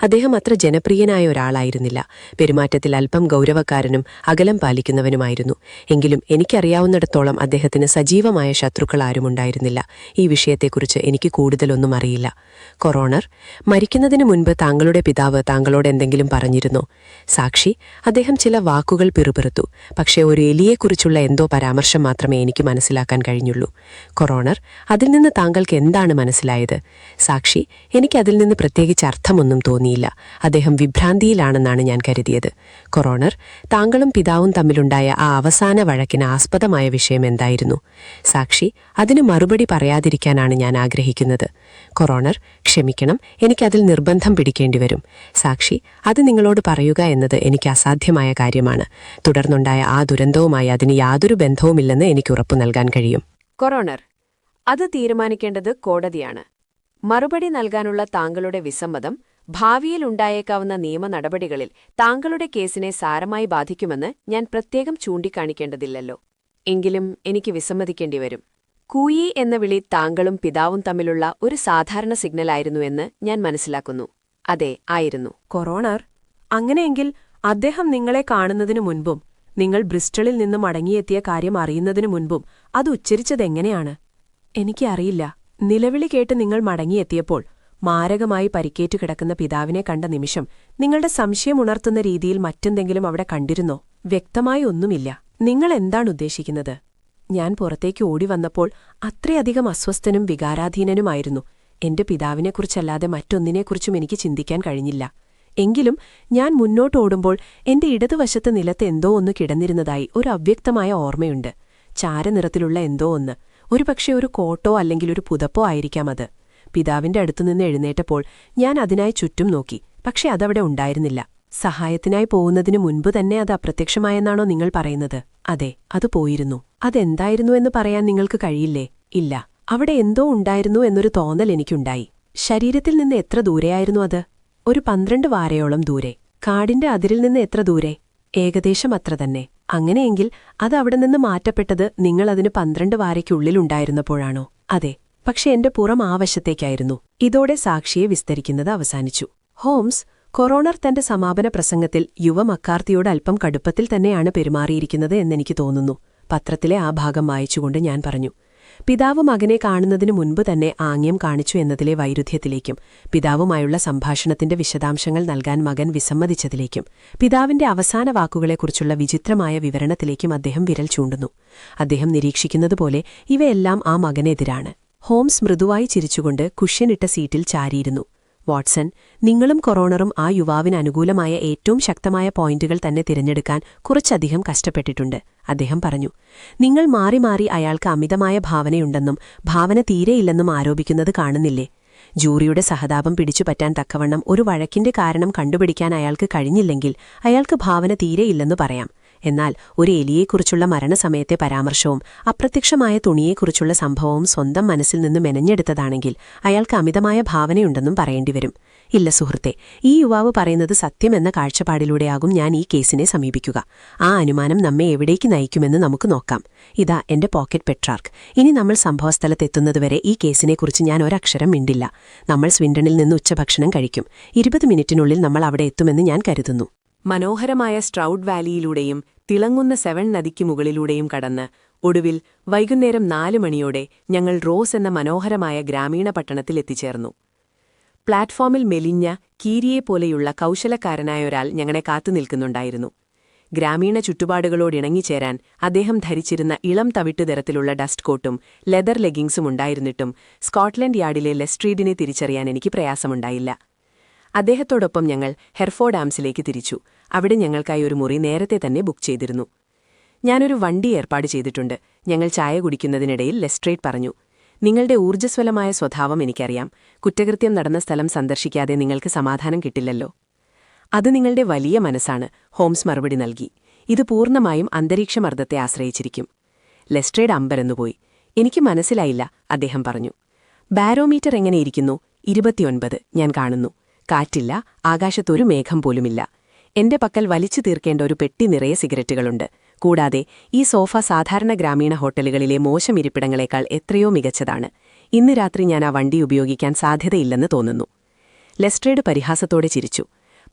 അദ്ദേഹം അത്ര ജനപ്രിയനായ ഒരാളായിരുന്നില്ല. പെരുമാറ്റത്തിൽ അല്പം ഗൗരവക്കാരനും അകലം പാലിക്കുന്നവനുമായിരുന്നു. എങ്കിലും എനിക്കറിയാവുന്നിടത്തോളം അദ്ദേഹത്തിന് സജീവമായ ശത്രുക്കൾ ആരുമുണ്ടായിരുന്നില്ല. ഈ വിഷയത്തെക്കുറിച്ച് എനിക്ക് കൂടുതലൊന്നും അറിയില്ല. കൊറോണർ, മരിക്കുന്നതിന് മുൻപ് താങ്കളുടെ പിതാവ് താങ്കളോട് എന്തെങ്കിലും പറഞ്ഞിരുന്നോ? സാക്ഷി, അദ്ദേഹം ചില വാക്കുകൾ പിറുപിറുത്തു. പക്ഷേ ഒരു എലിയെക്കുറിച്ചുള്ള എന്തോ പരാമർശം മാത്രമേ എനിക്ക് മനസ്സിലാക്കാൻ കഴിഞ്ഞുള്ളൂ. കൊറോണർ, അതിൽ നിന്ന് താങ്കൾക്ക് എന്താണ് മനസ്സിലായത്? സാക്ഷി, എനിക്കതിൽ നിന്ന് പ്രത്യേകിച്ച് അർത്ഥമൊന്നും തോന്നിയില്ല. അദ്ദേഹം വിഭ്രാന്തിയിലാണെന്നാണ് ഞാൻ കരുതിയത്. കൊറോണർ, താങ്കളും പിതാവും തമ്മിലുണ്ടായ ആ അവസാന വഴക്കിന് ആസ്പദമായ വിഷയം എന്തായിരുന്നു? സാക്ഷി, അതിന് മറുപടി പറയാതിരിക്കാനാണ് ഞാൻ ആഗ്രഹിക്കുന്നത്. കൊറോണർ, ക്ഷമിക്കണം, എനിക്കതിൽ നിർബന്ധം പിടിക്കേണ്ടി വരും. സാക്ഷി, അത് നിങ്ങളോട് പറയുക എന്നത് എനിക്ക് അസാധ്യമായ കാര്യമാണ്. തുടർന്നുണ്ടായ ആ ദുരന്തവുമായി അതിന് യാതൊരു ബന്ധവുമില്ലെന്ന് എനിക്ക് ഉറപ്പു നൽകാൻ കഴിയും.
കൊറോണർ, അത് തീരുമാനിക്കേണ്ടത് കോടതിയാണ്. മറുപടി നൽകാനുള്ള താങ്കളുടെ വിസമ്മതം ഭാവിയിൽ ഉണ്ടായേക്കാവുന്ന നിയമ നടപടികളിൽ താങ്കളുടെ കേസിനെ സാരമായി ബാധിക്കുമെന്ന് ഞാൻ പ്രത്യേകം ചൂണ്ടിക്കാണിക്കേണ്ടതില്ലല്ലോ. എങ്കിലും എനിക്ക് വിസമ്മതിക്കേണ്ടി വരും. കൂയി എന്ന വിളി താങ്കളും പിതാവും തമ്മിലുള്ള ഒരു സാധാരണ സിഗ്നലായിരുന്നുവെന്ന് ഞാൻ മനസ്സിലാക്കുന്നു. അതെ, ആയിരുന്നു.
കൊറോണർ, അങ്ങനെയെങ്കിൽ അദ്ദേഹം നിങ്ങളെ കാണുന്നതിനു മുൻപും നിങ്ങൾ ബ്രിസ്റ്റളിൽ നിന്നും മടങ്ങിയെത്തിയ കാര്യം അറിയുന്നതിനു മുൻപും അത് ഉച്ചരിച്ചതെങ്ങനെയാണ്? എനിക്കറിയില്ല. നിലവിളി കേട്ട് നിങ്ങൾ മടങ്ങിയെത്തിയപ്പോൾ മാരകമായി പരിക്കേറ്റു കിടക്കുന്ന പിതാവിനെ കണ്ട നിമിഷം നിങ്ങളുടെ സംശയമുണർത്തുന്ന രീതിയിൽ മറ്റെന്തെങ്കിലും അവിടെ കണ്ടിരുന്നോ? വ്യക്തമായി ഒന്നുമില്ല. നിങ്ങൾ എന്താണ് ഉദ്ദേശിക്കുന്നത്? ഞാൻ പുറത്തേക്ക് ഓടി വന്നപ്പോൾ അത്രയധികം അസ്വസ്ഥനും വികാരാധീനനുമായിരുന്നു. എന്റെ പിതാവിനെക്കുറിച്ചല്ലാതെ മറ്റൊന്നിനെക്കുറിച്ചും എനിക്ക് ചിന്തിക്കാൻ കഴിഞ്ഞില്ല. എങ്കിലും ഞാൻ മുന്നോട്ടോടുമ്പോൾ എന്റെ ഇടതുവശത്ത് നിലത്ത് എന്തോ ഒന്ന് കിടന്നിരുന്നതായി ഒരു അവ്യക്തമായ ഓർമ്മയുണ്ട്. ചാരനിറത്തിലുള്ള എന്തോ ഒന്ന്. ഒരുപക്ഷെ ഒരു കോട്ടോ അല്ലെങ്കിൽ ഒരു പുതപ്പോ ആയിരിക്കാം അത്. പിതാവിന്റെ അടുത്തുനിന്ന് എഴുന്നേറ്റപ്പോൾ ഞാൻ അതിനായി ചുറ്റും നോക്കി. പക്ഷെ അതവിടെ ഉണ്ടായിരുന്നില്ല. സഹായത്തിനായി പോകുന്നതിനു മുൻപ് തന്നെ അത് അപ്രത്യക്ഷമായെന്നാണോ നിങ്ങൾ പറയുന്നത്? അതെ, അത് പോയിരുന്നു. അതെന്തായിരുന്നു എന്ന് പറയാൻ നിങ്ങൾക്ക് കഴിയില്ലേ? ഇല്ല, അവിടെ എന്തോ ഉണ്ടായിരുന്നു എന്നൊരു തോന്നൽ എനിക്കുണ്ടായി. ശരീരത്തിൽ നിന്ന് എത്ര ദൂരെയായിരുന്നു അത്? ഒരു 12 വാരയോളം ദൂരെ. കാടിന്റെ അതിരിൽ നിന്ന് എത്ര ദൂരെ? ഏകദേശം അത്ര തന്നെ. അങ്ങനെയെങ്കിൽ അത് അവിടെ നിന്ന് മാറ്റപ്പെട്ടത് നിങ്ങൾ അതിന് 12 വാരയ്ക്കുള്ളിലുണ്ടായിരുന്നപ്പോഴാണോ? അതെ, പക്ഷെ എന്റെ പുറം ആ വശത്തേക്കായിരുന്നു. ഇതോടെ സാക്ഷിയെ വിസ്തരിക്കുന്നത് അവസാനിച്ചു. ഹോംസ്, കൊറോണർ തന്റെ സമാപന പ്രസംഗത്തിൽ യുവ മക്കാർത്തിയോട് അല്പം കടുപ്പത്തിൽ തന്നെയാണ് പെരുമാറിയിരിക്കുന്നത് എന്നെനിക്ക് തോന്നുന്നു. പത്രത്തിലെ ആ ഭാഗം വായിച്ചുകൊണ്ട് ഞാൻ പറഞ്ഞു. പിതാവ് മകനെ കാണുന്നതിനു മുൻപ് തന്നെ ആംഗ്യം കാണിച്ചു എന്നതിലെ വൈരുദ്ധ്യത്തിലേക്കും പിതാവുമായുള്ള സംഭാഷണത്തിന്റെ വിശദാംശങ്ങൾ നൽകാൻ മകൻ വിസമ്മതിച്ചതിലേക്കും പിതാവിന്റെ അവസാന വാക്കുകളെക്കുറിച്ചുള്ള വിചിത്രമായ വിവരണത്തിലേക്കും അദ്ദേഹം വിരൽ ചൂണ്ടുന്നു. അദ്ദേഹം നിരീക്ഷിക്കുന്നതുപോലെ ഇവയെല്ലാം ആ മകനെതിരാണ്. ഹോംസ് മൃദുവായി ചിരിച്ചുകൊണ്ട് കുഷ്യനിട്ട സീറ്റിൽ ചാരിയിരുന്നു. വാട്സൺ, നിങ്ങളും കൊറോണറും ആ യുവാവിന് അനുകൂലമായ ഏറ്റവും ശക്തമായ പോയിന്റുകൾ തന്നെ തിരഞ്ഞെടുക്കാൻ കുറച്ചധികം കഷ്ടപ്പെട്ടിട്ടുണ്ട്, അദ്ദേഹം പറഞ്ഞു. നിങ്ങൾ മാറി മാറി അയാൾക്ക് അമിതമായ ഭാവനയുണ്ടെന്നും ഭാവന തീരെയില്ലെന്നും ആരോപിക്കുന്നത് കാണുന്നില്ലേ? ജൂറിയുടെ സഹതാപം പിടിച്ചുപറ്റാൻ തക്കവണ്ണം ഒരു വഴക്കിന്റെ കാരണം കണ്ടുപിടിക്കാൻ അയാൾക്ക് കഴിഞ്ഞില്ലെങ്കിൽ അയാൾക്ക് ഭാവന തീരെയില്ലെന്നു പറയാം. എന്നാൽ ഒരു എലിയെക്കുറിച്ചുള്ള മരണസമയത്തെ പരാമർശവും അപ്രത്യക്ഷമായ തുണിയെക്കുറിച്ചുള്ള സംഭവവും സ്വന്തം മനസ്സിൽ നിന്ന് മെനഞ്ഞെടുത്തതാണെങ്കിൽ അയാൾക്ക് അമിതമായ ഭാവനയുണ്ടെന്നും പറയേണ്ടിവരും. ഇല്ല സുഹൃത്തെ, ഈ യുവാവ് പറയുന്നത് സത്യമെന്ന കാഴ്ചപ്പാടിലൂടെയാകും ഞാൻ ഈ കേസിനെ സമീപിക്കുക. ആ അനുമാനം നമ്മെ എവിടേക്ക് നയിക്കുമെന്ന് നമുക്ക് നോക്കാം. ഇതാ എന്റെ പോക്കറ്റ് പെട്രാർക്ക്. ഇനി നമ്മൾ സംഭവസ്ഥലത്തെത്തുന്നതുവരെ ഈ കേസിനെക്കുറിച്ച് ഞാൻ ഒരക്ഷരം മിണ്ടില്ല. നമ്മൾ സ്വിൻഡണിൽ നിന്ന് ഉച്ചഭക്ഷണം കഴിക്കും. 20 മിനിറ്റിനുള്ളിൽ നമ്മൾ അവിടെ എത്തുമെന്ന് ഞാൻ കരുതുന്നു. മനോഹരമായ സ്ട്രൗഡ് വാലിയിലൂടെയും തിളങ്ങുന്ന സെവൺ നദിക്ക് മുകളിലൂടെയും കടന്ന് ഒടുവിൽ വൈകുന്നേരം 4 മണിയോടെ ഞങ്ങൾ റോസ് എന്ന മനോഹരമായ ഗ്രാമീണ പട്ടണത്തിൽ എത്തിച്ചേർന്നു. പ്ലാറ്റ്ഫോമിൽ മെലിഞ്ഞ കീരിയെപ്പോലെയുള്ള കൗശലക്കാരനായ ഒരാൾ ഞങ്ങളെ കാത്തുനിൽക്കുന്നുണ്ടായിരുന്നു. ഗ്രാമീണ ചുറ്റുപാടുകളോടിണങ്ങിച്ചേരാൻ അദ്ദേഹം ധരിച്ചിരുന്ന ഇളം തവിട്ടുതരത്തിലുള്ള ഡസ്റ്റ് കോട്ടും ലെതർ ലെഗിങ്സും ഉണ്ടായിരുന്നിട്ടും സ്കോട്ട്ലൻഡ് യാർഡിലെ ലെസ്ട്രീഡിനെ തിരിച്ചറിയാൻ എനിക്ക് പ്രയാസമുണ്ടായില്ല. അദ്ദേഹത്തോടൊപ്പം ഞങ്ങൾ ഹെർഫോർഡ് ആംസിലേക്ക് തിരിച്ചു. അവിടെ ഞങ്ങൾക്കായി ഒരു മുറി നേരത്തെ തന്നെ ബുക്ക് ചെയ്തിരുന്നു. ഞാനൊരു വണ്ടി ഏർപ്പാട് ചെയ്തിട്ടുണ്ട്. ഞങ്ങൾ ചായ കുടിക്കുന്നതിനിടയിൽ ലെസ്ട്രേഡ് പറഞ്ഞു, നിങ്ങളുടെ ഊർജ്ജസ്വലമായ സ്വഭാവം എനിക്കറിയാം. കുറ്റകൃത്യം നടന്ന സ്ഥലം സന്ദർശിക്കാതെ നിങ്ങൾക്ക് സമാധാനം കിട്ടില്ലല്ലോ.
അത് നിങ്ങളുടെ വലിയ മനസ്സാണ്, ഹോംസ് മറുപടി നൽകി. ഇത് പൂർണ്ണമായും അന്തരീക്ഷമർദ്ദത്തെ ആശ്രയിച്ചിരിക്കും. ലെസ്ട്രേഡ് അമ്പരന്നുപോയി. എനിക്ക് മനസ്സിലായില്ല, അദ്ദേഹം പറഞ്ഞു. ബാരോമീറ്റർ എങ്ങനെയിരിക്കുന്നു? 29 ഞാൻ കാണുന്നു. കാറ്റില്ല, ആകാശത്തൊരു മേഘം പോലുമില്ല. എന്റെ പക്കൽ വലിച്ചു തീർക്കേണ്ട ഒരു പെട്ടി നിറയെ സിഗരറ്റുകളുണ്ട്. കൂടാതെ ഈ സോഫ സാധാരണ ഗ്രാമീണ ഹോട്ടലുകളിലെ മോശം ഇരിപ്പിടങ്ങളെക്കാൾ എത്രയോ മികച്ചതാണ്. ഇന്ന് രാത്രി ഞാൻ ആ വണ്ടി ഉപയോഗിക്കാൻ സാധ്യതയില്ലെന്ന് തോന്നുന്നു. ലെസ്ട്രേഡ് പരിഹാസത്തോടെ ചിരിച്ചു.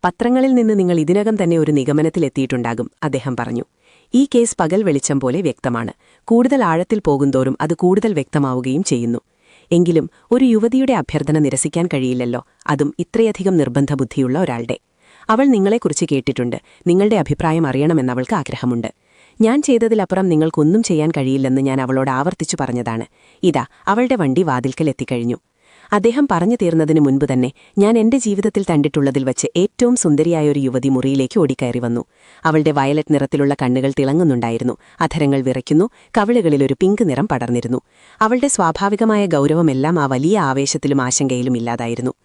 പത്രങ്ങളിൽ നിന്ന് നിങ്ങൾ ഇതിനകം തന്നെ ഒരു നിഗമനത്തിലെത്തിയിട്ടുണ്ടാകും, അദ്ദേഹം പറഞ്ഞു. ഈ കേസ് പകൽ വെളിച്ചം പോലെ വ്യക്തമാണ്. കൂടുതൽ ആഴത്തിൽ പോകുന്തോറും അത് കൂടുതൽ വ്യക്തമാവുകയും ചെയ്യുന്നു. എങ്കിലും ഒരു യുവതിയുടെ അഭ്യർത്ഥന നിരസിക്കാൻ കഴിയില്ലല്ലോ, അതും ഇത്രയധികം നിർബന്ധബുദ്ധിയുള്ള ഒരാളുടെ. അവൾ നിങ്ങളെക്കുറിച്ച് കേട്ടിട്ടുണ്ട്. നിങ്ങളുടെ അഭിപ്രായം അറിയണമെന്നവൾക്ക് ആഗ്രഹമുണ്ട്. ഞാൻ ചെയ്തതിലപ്പുറം നിങ്ങൾക്കൊന്നും ചെയ്യാൻ കഴിയില്ലെന്ന് ഞാൻ അവളോട് ആവർത്തിച്ചു പറഞ്ഞതാണ്. ഇതാ അവളുടെ വണ്ടി വാതിൽക്കൽ എത്തിക്കഴിഞ്ഞു. അദ്ദേഹം പറഞ്ഞു തീർന്നതിനു മുൻപ് തന്നെ ഞാൻ എന്റെ ജീവിതത്തിൽ കണ്ടിട്ടുള്ളതിൽ വച്ച് ഏറ്റവും സുന്ദരിയായൊരു യുവതി മുറിയിലേക്ക് ഓടിക്കയറി വന്നു. അവളുടെ വയലറ്റ് നിറത്തിലുള്ള കണ്ണുകൾ തിളങ്ങുന്നുണ്ടായിരുന്നു. അധരങ്ങൾ വിറയ്ക്കുന്നു, കവിളുകളിലൊരു പിങ്ക് നിറം പടർന്നിരുന്നു. അവളുടെ സ്വാഭാവികമായ ഗൗരവമെല്ലാം ആ വലിയ ആവേശത്തിലും ആശങ്കയിലും ഇല്ലാതായിരുന്നു.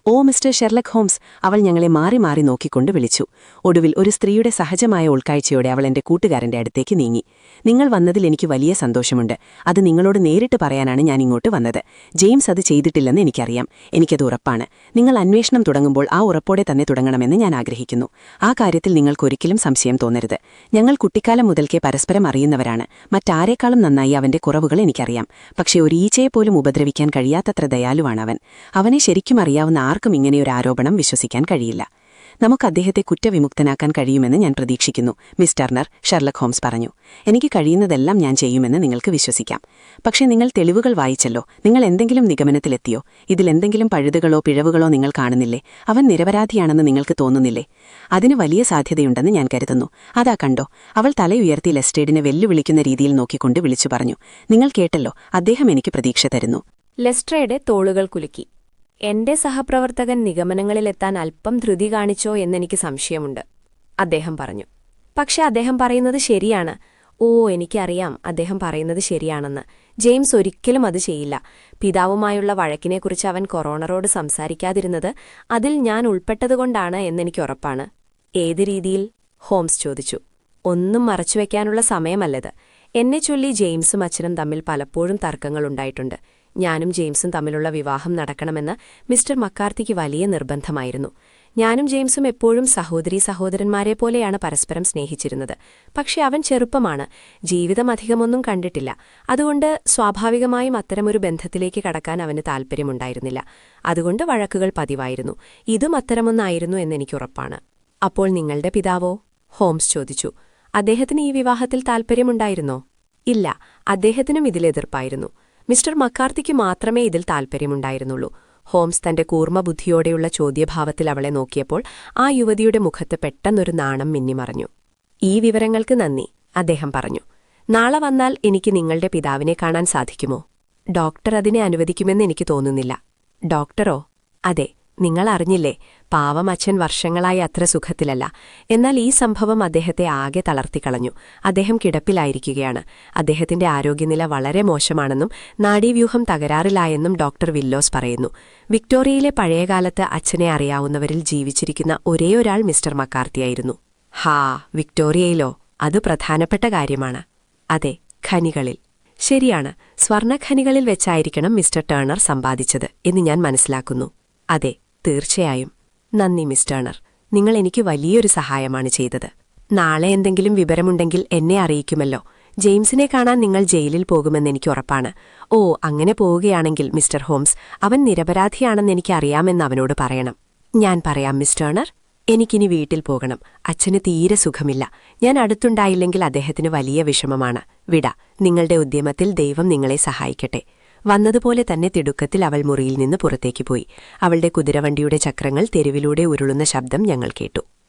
ഓ മിസ്റ്റർ ഷെർലക് ഹോംസ്, അവൾ ഞങ്ങളെ മാറി മാറി നോക്കിക്കൊണ്ട് വിളിച്ചു. ഒടുവിൽ ഒരു സ്ത്രീയുടെ സഹജമായ ഉൾക്കാഴ്ചയോടെ അവൾ എന്റെ കൂട്ടുകാരന്റെ അടുത്തേക്ക് നീങ്ങി. നിങ്ങൾ വന്നതിൽ എനിക്ക് വലിയ സന്തോഷമുണ്ട്. അത് നിങ്ങളോട് നേരിട്ട് പറയാനാണ് ഞാൻ ഇങ്ങോട്ട് വന്നത്. ജെയിംസ് അത് ചെയ്തിട്ടില്ലെന്ന് എനിക്കറിയാം. എനിക്കത് ഉറപ്പാണ്. നിങ്ങൾ അന്വേഷണം തുടങ്ങുമ്പോൾ ആ ഉറപ്പോടെ തന്നെ തുടങ്ങണമെന്ന് ഞാൻ ആഗ്രഹിക്കുന്നു. ആ കാര്യത്തിൽ നിങ്ങൾക്കൊരിക്കലും സംശയം തോന്നരുത്. ഞങ്ങൾ കുട്ടിക്കാലം മുതൽക്കേ പരസ്പരം അറിയുന്നവരാണ്. മറ്റാരേക്കാളും നന്നായി അവന്റെ കുറവുകൾ എനിക്കറിയാം. പക്ഷേ ഒരു ഈച്ചയെപ്പോലും ഉപദ്രവിക്കാൻ കഴിയാത്തത്ര ദയാലുവാണ് അവൻ. അവനെ ശരിക്കും അറിയാവുന്ന ആർക്കും ഇങ്ങനെയൊരു ആരോപണം വിശ്വസിക്കാൻ കഴിയില്ല. നമുക്ക് അദ്ദേഹത്തെ കുറ്റവിമുക്തനാക്കാൻ കഴിയുമെന്ന് ഞാൻ പ്രതീക്ഷിക്കുന്നു, മിസ് ടർണർ, ഷെർലക് ഹോംസ് പറഞ്ഞു. എനിക്ക് കഴിയുന്നതെല്ലാം ഞാൻ ചെയ്യുമെന്ന് നിങ്ങൾക്ക് വിശ്വസിക്കാം. പക്ഷേ നിങ്ങൾ തെളിവുകൾ വായിച്ചല്ലോ. നിങ്ങൾ എന്തെങ്കിലും നിഗമനത്തിലെത്തിയോ? ഇതിലെന്തെങ്കിലും പഴുതുകളോ പിഴവുകളോ നിങ്ങൾ കാണുന്നില്ലേ? അവൻ നിരപരാധിയാണെന്ന് നിങ്ങൾക്ക് തോന്നുന്നില്ലേ? അതിന് വലിയ സാധ്യതയുണ്ടെന്ന് ഞാൻ കരുതുന്നു. അതാ കണ്ടോ? അവൾ തലയുയർത്തി ലെസ്ട്രേഡിനെ വെല്ലുവിളിക്കുന്ന രീതിയിൽ നോക്കിക്കൊണ്ട് വിളിച്ചു പറഞ്ഞു. നിങ്ങൾ കേട്ടല്ലോ, അദ്ദേഹം എനിക്ക് പ്രതീക്ഷ തരുന്നു.
ലെസ്ട്രേഡ് തോളുകൾ കുലുക്കി. എന്റെ സഹപ്രവർത്തകൻ നിഗമനങ്ങളിലെത്താൻ അല്പം ധൃതി കാണിച്ചോ എന്നെനിക്ക് സംശയമുണ്ട്, അദ്ദേഹം പറഞ്ഞു. പക്ഷെ അദ്ദേഹം പറയുന്നത് ശരിയാണ്. ഓ, എനിക്കറിയാം അദ്ദേഹം പറയുന്നത് ശരിയാണെന്ന്. ജെയിംസ് ഒരിക്കലും അത് ചെയ്യില്ല. പിതാവുമായുള്ള വഴക്കിനെക്കുറിച്ച് അവൻ കൊറോണറോട് സംസാരിക്കാതിരുന്നത് അതിൽ ഞാൻ ഉൾപ്പെട്ടതുകൊണ്ടാണ് എന്നെനിക്കുറപ്പാണ്. ഏത് രീതിയിൽ? ഹോംസ് ചോദിച്ചു. ഒന്നും മറച്ചുവെക്കാനുള്ള സമയമല്ലത്. എന്നെ ചൊല്ലി ജെയിംസും അച്ഛനും തമ്മിൽ പലപ്പോഴും തർക്കങ്ങളുണ്ടായിട്ടുണ്ട്. ഞാനും ജെയിംസും തമ്മിലുള്ള വിവാഹം നടക്കണമെന്ന് മിസ്റ്റർ മക്കാർത്തിക്ക് വലിയ നിർബന്ധമായിരുന്നു. ഞാനും ജെയിംസും എപ്പോഴും സഹോദരന്മാരെ പോലെയാണ് പരസ്പരം സ്നേഹിച്ചിരുന്നത്. പക്ഷെ അവൻ ചെറുപ്പമാണ്, ജീവിതം അധികമൊന്നും കണ്ടിട്ടില്ല. അതുകൊണ്ട് സ്വാഭാവികമായും അത്തരമൊരു ബന്ധത്തിലേക്ക് കടക്കാൻ അവന് താൽപ്പര്യമുണ്ടായിരുന്നില്ല. അതുകൊണ്ട് വഴക്കുകൾ പതിവായിരുന്നു. ഇതും അത്തരമൊന്നായിരുന്നു എന്നെനിക്കുറപ്പാണ്. അപ്പോൾ നിങ്ങളുടെ പിതാവോ? ഹോംസ് ചോദിച്ചു. അദ്ദേഹത്തിന് ഈ വിവാഹത്തിൽ താൽപ്പര്യമുണ്ടായിരുന്നോ? ഇല്ല, അദ്ദേഹത്തിനും ഇതിലെതിർപ്പായിരുന്നു. മിസ്റ്റർ മക്കാർത്തിക്ക് മാത്രമേ ഇതിൽ താൽപ്പര്യമുണ്ടായിരുന്നുള്ളൂ. ഹോംസ് തന്റെ കൂർമ്മബുദ്ധിയോടെയുള്ള ചോദ്യഭാവത്തിൽ അവളെ നോക്കിയപ്പോൾ ആ യുവതിയുടെ മുഖത്ത് പെട്ടെന്നൊരു നാണം മിന്നിമറഞ്ഞു. ഈ വിവരങ്ങൾക്ക് നന്ദി, അദ്ദേഹം പറഞ്ഞു. നാളെ വന്നാൽ എനിക്ക് നിങ്ങളുടെ പിതാവിനെ കാണാൻ സാധിക്കുമോ? ഡോക്ടർ അതിനെ അനുവദിക്കുമെന്ന് എനിക്ക് തോന്നുന്നില്ല. ഡോക്ടറോ? അതെ, നിങ്ങൾ അറിഞ്ഞില്ലേ, പാവം അച്ഛൻ വർഷങ്ങളായി അത്ര സുഖത്തിലല്ല. എന്നാൽ ഈ സംഭവം അദ്ദേഹത്തെ ആകെ തളർത്തിക്കളഞ്ഞു. അദ്ദേഹം കിടപ്പിലായിരിക്കുകയാണ്. അദ്ദേഹത്തിന്റെ ആരോഗ്യനില വളരെ മോശമാണെന്നും നാഡീവ്യൂഹം തകരാറിലായെന്നും ഡോക്ടർ വില്ലോസ് പറയുന്നു. വിക്ടോറിയയിലെ പഴയകാലത്ത് അച്ഛനെ അറിയാവുന്നവരിൽ ജീവിച്ചിരിക്കുന്ന ഒരേയൊരാൾ മിസ്റ്റർ മക്കാർത്തിയായിരുന്നു. ഹാ, വിക്ടോറിയയിലോ? അത് പ്രധാനപ്പെട്ട കാര്യമാണ്. അതെ, ഖനികളിൽ. ശരിയാണ്, സ്വർണ്ണഖനികളിൽ വെച്ചായിരിക്കണം മിസ്റ്റർ ടേണർ സമ്പാദിച്ചത് എന്ന് ഞാൻ മനസ്സിലാക്കുന്നു. അതെ, തീർച്ചയായും. നന്ദി മിസ് ടേണർ, നിങ്ങൾ എനിക്ക് വലിയൊരു സഹായമാണ് ചെയ്തത്. നാളെ എന്തെങ്കിലും വിവരമുണ്ടെങ്കിൽ എന്നെ അറിയിക്കുമല്ലോ. ജെയിംസിനെ കാണാൻ നിങ്ങൾ ജയിലിൽ പോകുമെന്നെനിക്ക് ഉറപ്പാണ്. ഓ, അങ്ങനെ പോവുകയാണെങ്കിൽ മിസ്റ്റർ ഹോംസ്, അവൻ നിരപരാധിയാണെന്നെനിക്കറിയാമെന്ന് അവനോട് പറയണം. ഞാൻ പറയാം മിസ് ടേണർ. എനിക്കിനി വീട്ടിൽ പോകണം. അച്ഛന് തീരെ സുഖമില്ല. ഞാൻ അടുത്തുണ്ടായില്ലെങ്കിൽ അദ്ദേഹത്തിന് വലിയ വിഷമമാണ്. വിട, നിങ്ങളുടെ ഉദ്യമത്തിൽ ദൈവം നിങ്ങളെ സഹായിക്കട്ടെ. വന്നതുപോലെ തന്നെ തിടുക്കത്തിൽ അവൾ മുറിയിൽ നിന്ന് പുറത്തേക്ക് പോയി. അവളുടെ കുതിരവണ്ടിയുടെ ചക്രങ്ങൾ തെരുവിലൂടെ ഉരുളുന്ന ശബ്ദം ഞങ്ങൾ കേട്ടു.